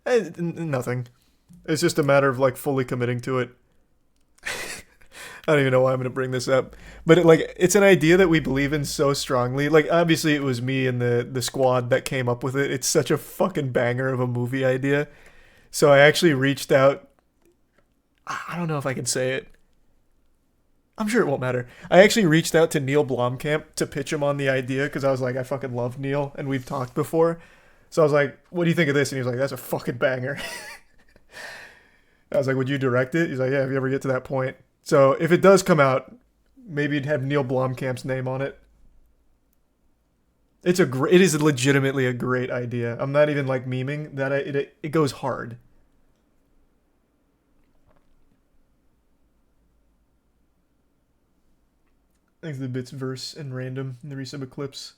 Nothing. It's just a matter of like fully committing to it. I don't even know why I'm going to bring this up, but it's an idea that we believe in so strongly. Like obviously it was me and the squad that came up with it. It's such a fucking banger of a movie idea. So I actually reached out. I don't know if I can say it. I'm sure it won't matter. I actually reached out to Neil Blomkamp to pitch him on the idea because I was like, I fucking love Neil and we've talked before. So I was like, what do you think of this? And he was like, that's a fucking banger. I was like, would you direct it? He's like, yeah, if you ever get to that point. So if it does come out, maybe it'd have Neil Blomkamp's name on it. It is legitimately a great idea. I'm not even like memeing that. It goes hard. Thanks to the bits, verse, and random in the resub eclipse.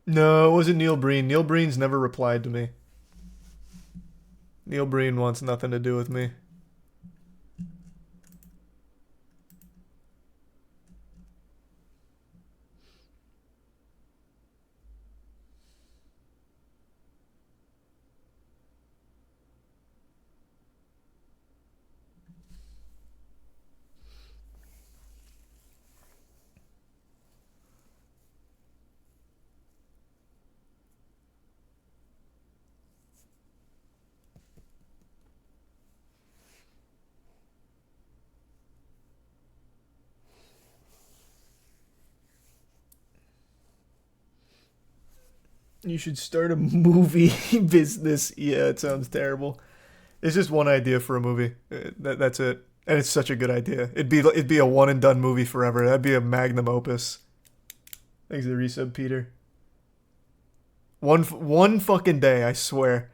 No, it wasn't Neil Breen. Neil Breen's never replied to me. Neil Breen wants nothing to do with me. You should start a movie business. Yeah, it sounds terrible. It's just one idea for a movie. That's it. And it's such a good idea. It'd be a one and done movie forever. That'd be a magnum opus. Thanks for the resub, Peter. One fucking day, I swear.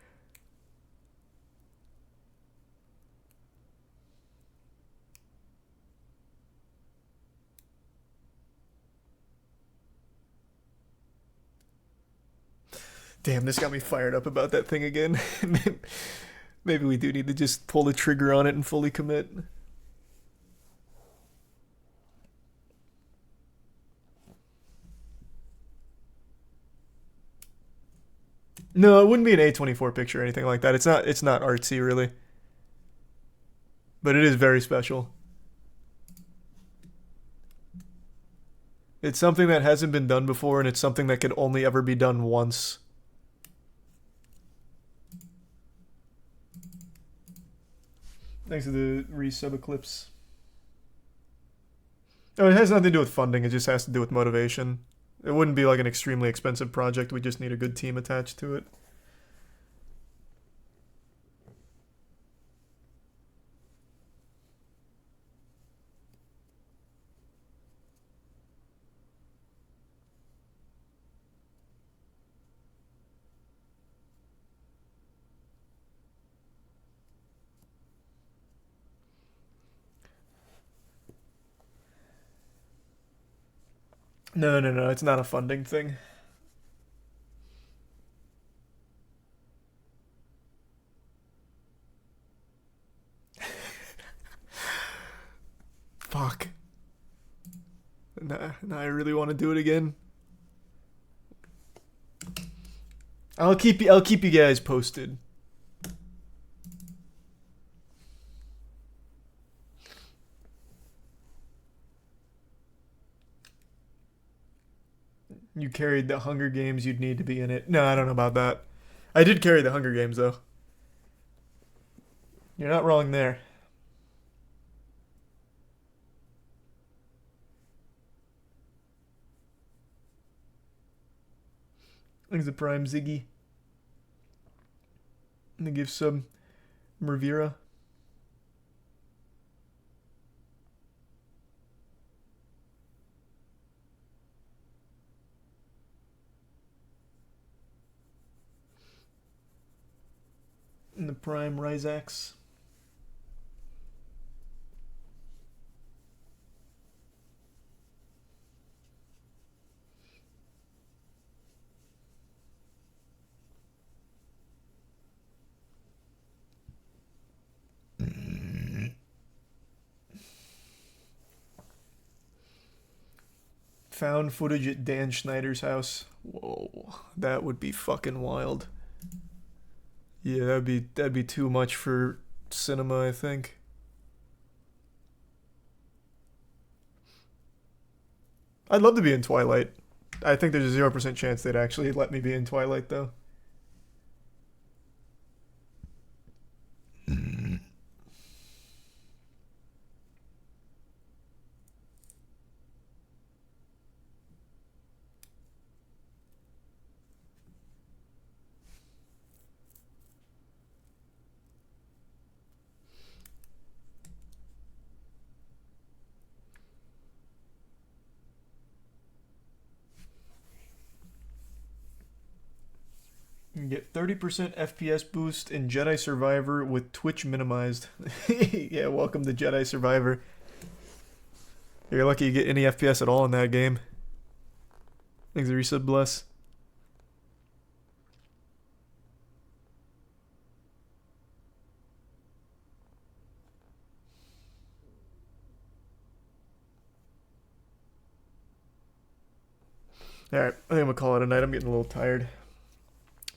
Damn, this got me fired up about that thing again. Maybe we do need to just pull the trigger on it and fully commit. No, it wouldn't be an A24 picture or anything like that. It's not artsy really. But it is very special. It's something that hasn't been done before, and it's something that could only ever be done once. Thanks for the resub Eclipse. Oh, it has nothing to do with funding. It just has to do with motivation. It wouldn't be like an extremely expensive project. We just need a good team attached to it. No, it's not a funding thing. Fuck. Nah, I really want to do it again. I'll keep you guys posted. You carried the Hunger Games, you'd need to be in it. No, I don't know about that. I did carry the Hunger Games, though. You're not wrong there. Thanks to Prime Ziggy. And to give some Mervira. And the Prime Ryzax. Found footage at Dan Schneider's house. Whoa, that would be fucking wild. Yeah, that'd be too much for cinema, I think. I'd love to be in Twilight. I think there's a 0% chance they'd actually let me be in Twilight, though. You can get 30% FPS boost in Jedi Survivor with Twitch minimized. Yeah, welcome to Jedi Survivor. You're lucky you get any FPS at all in that game. Thanks, resub, bless. Alright, I think I'm gonna call it a night. I'm getting a little tired.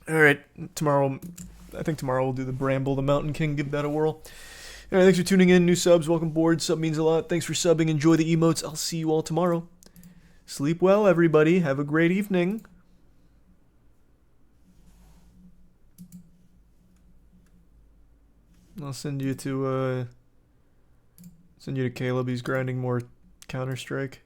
Alright, I think tomorrow we'll do the Bramble, the Mountain King, give that a whirl. Alright, thanks for tuning in. New subs, welcome board. Sub means a lot. Thanks for subbing. Enjoy the emotes. I'll see you all tomorrow. Sleep well, everybody. Have a great evening. I'll send you to Caleb. He's grinding more Counter-Strike.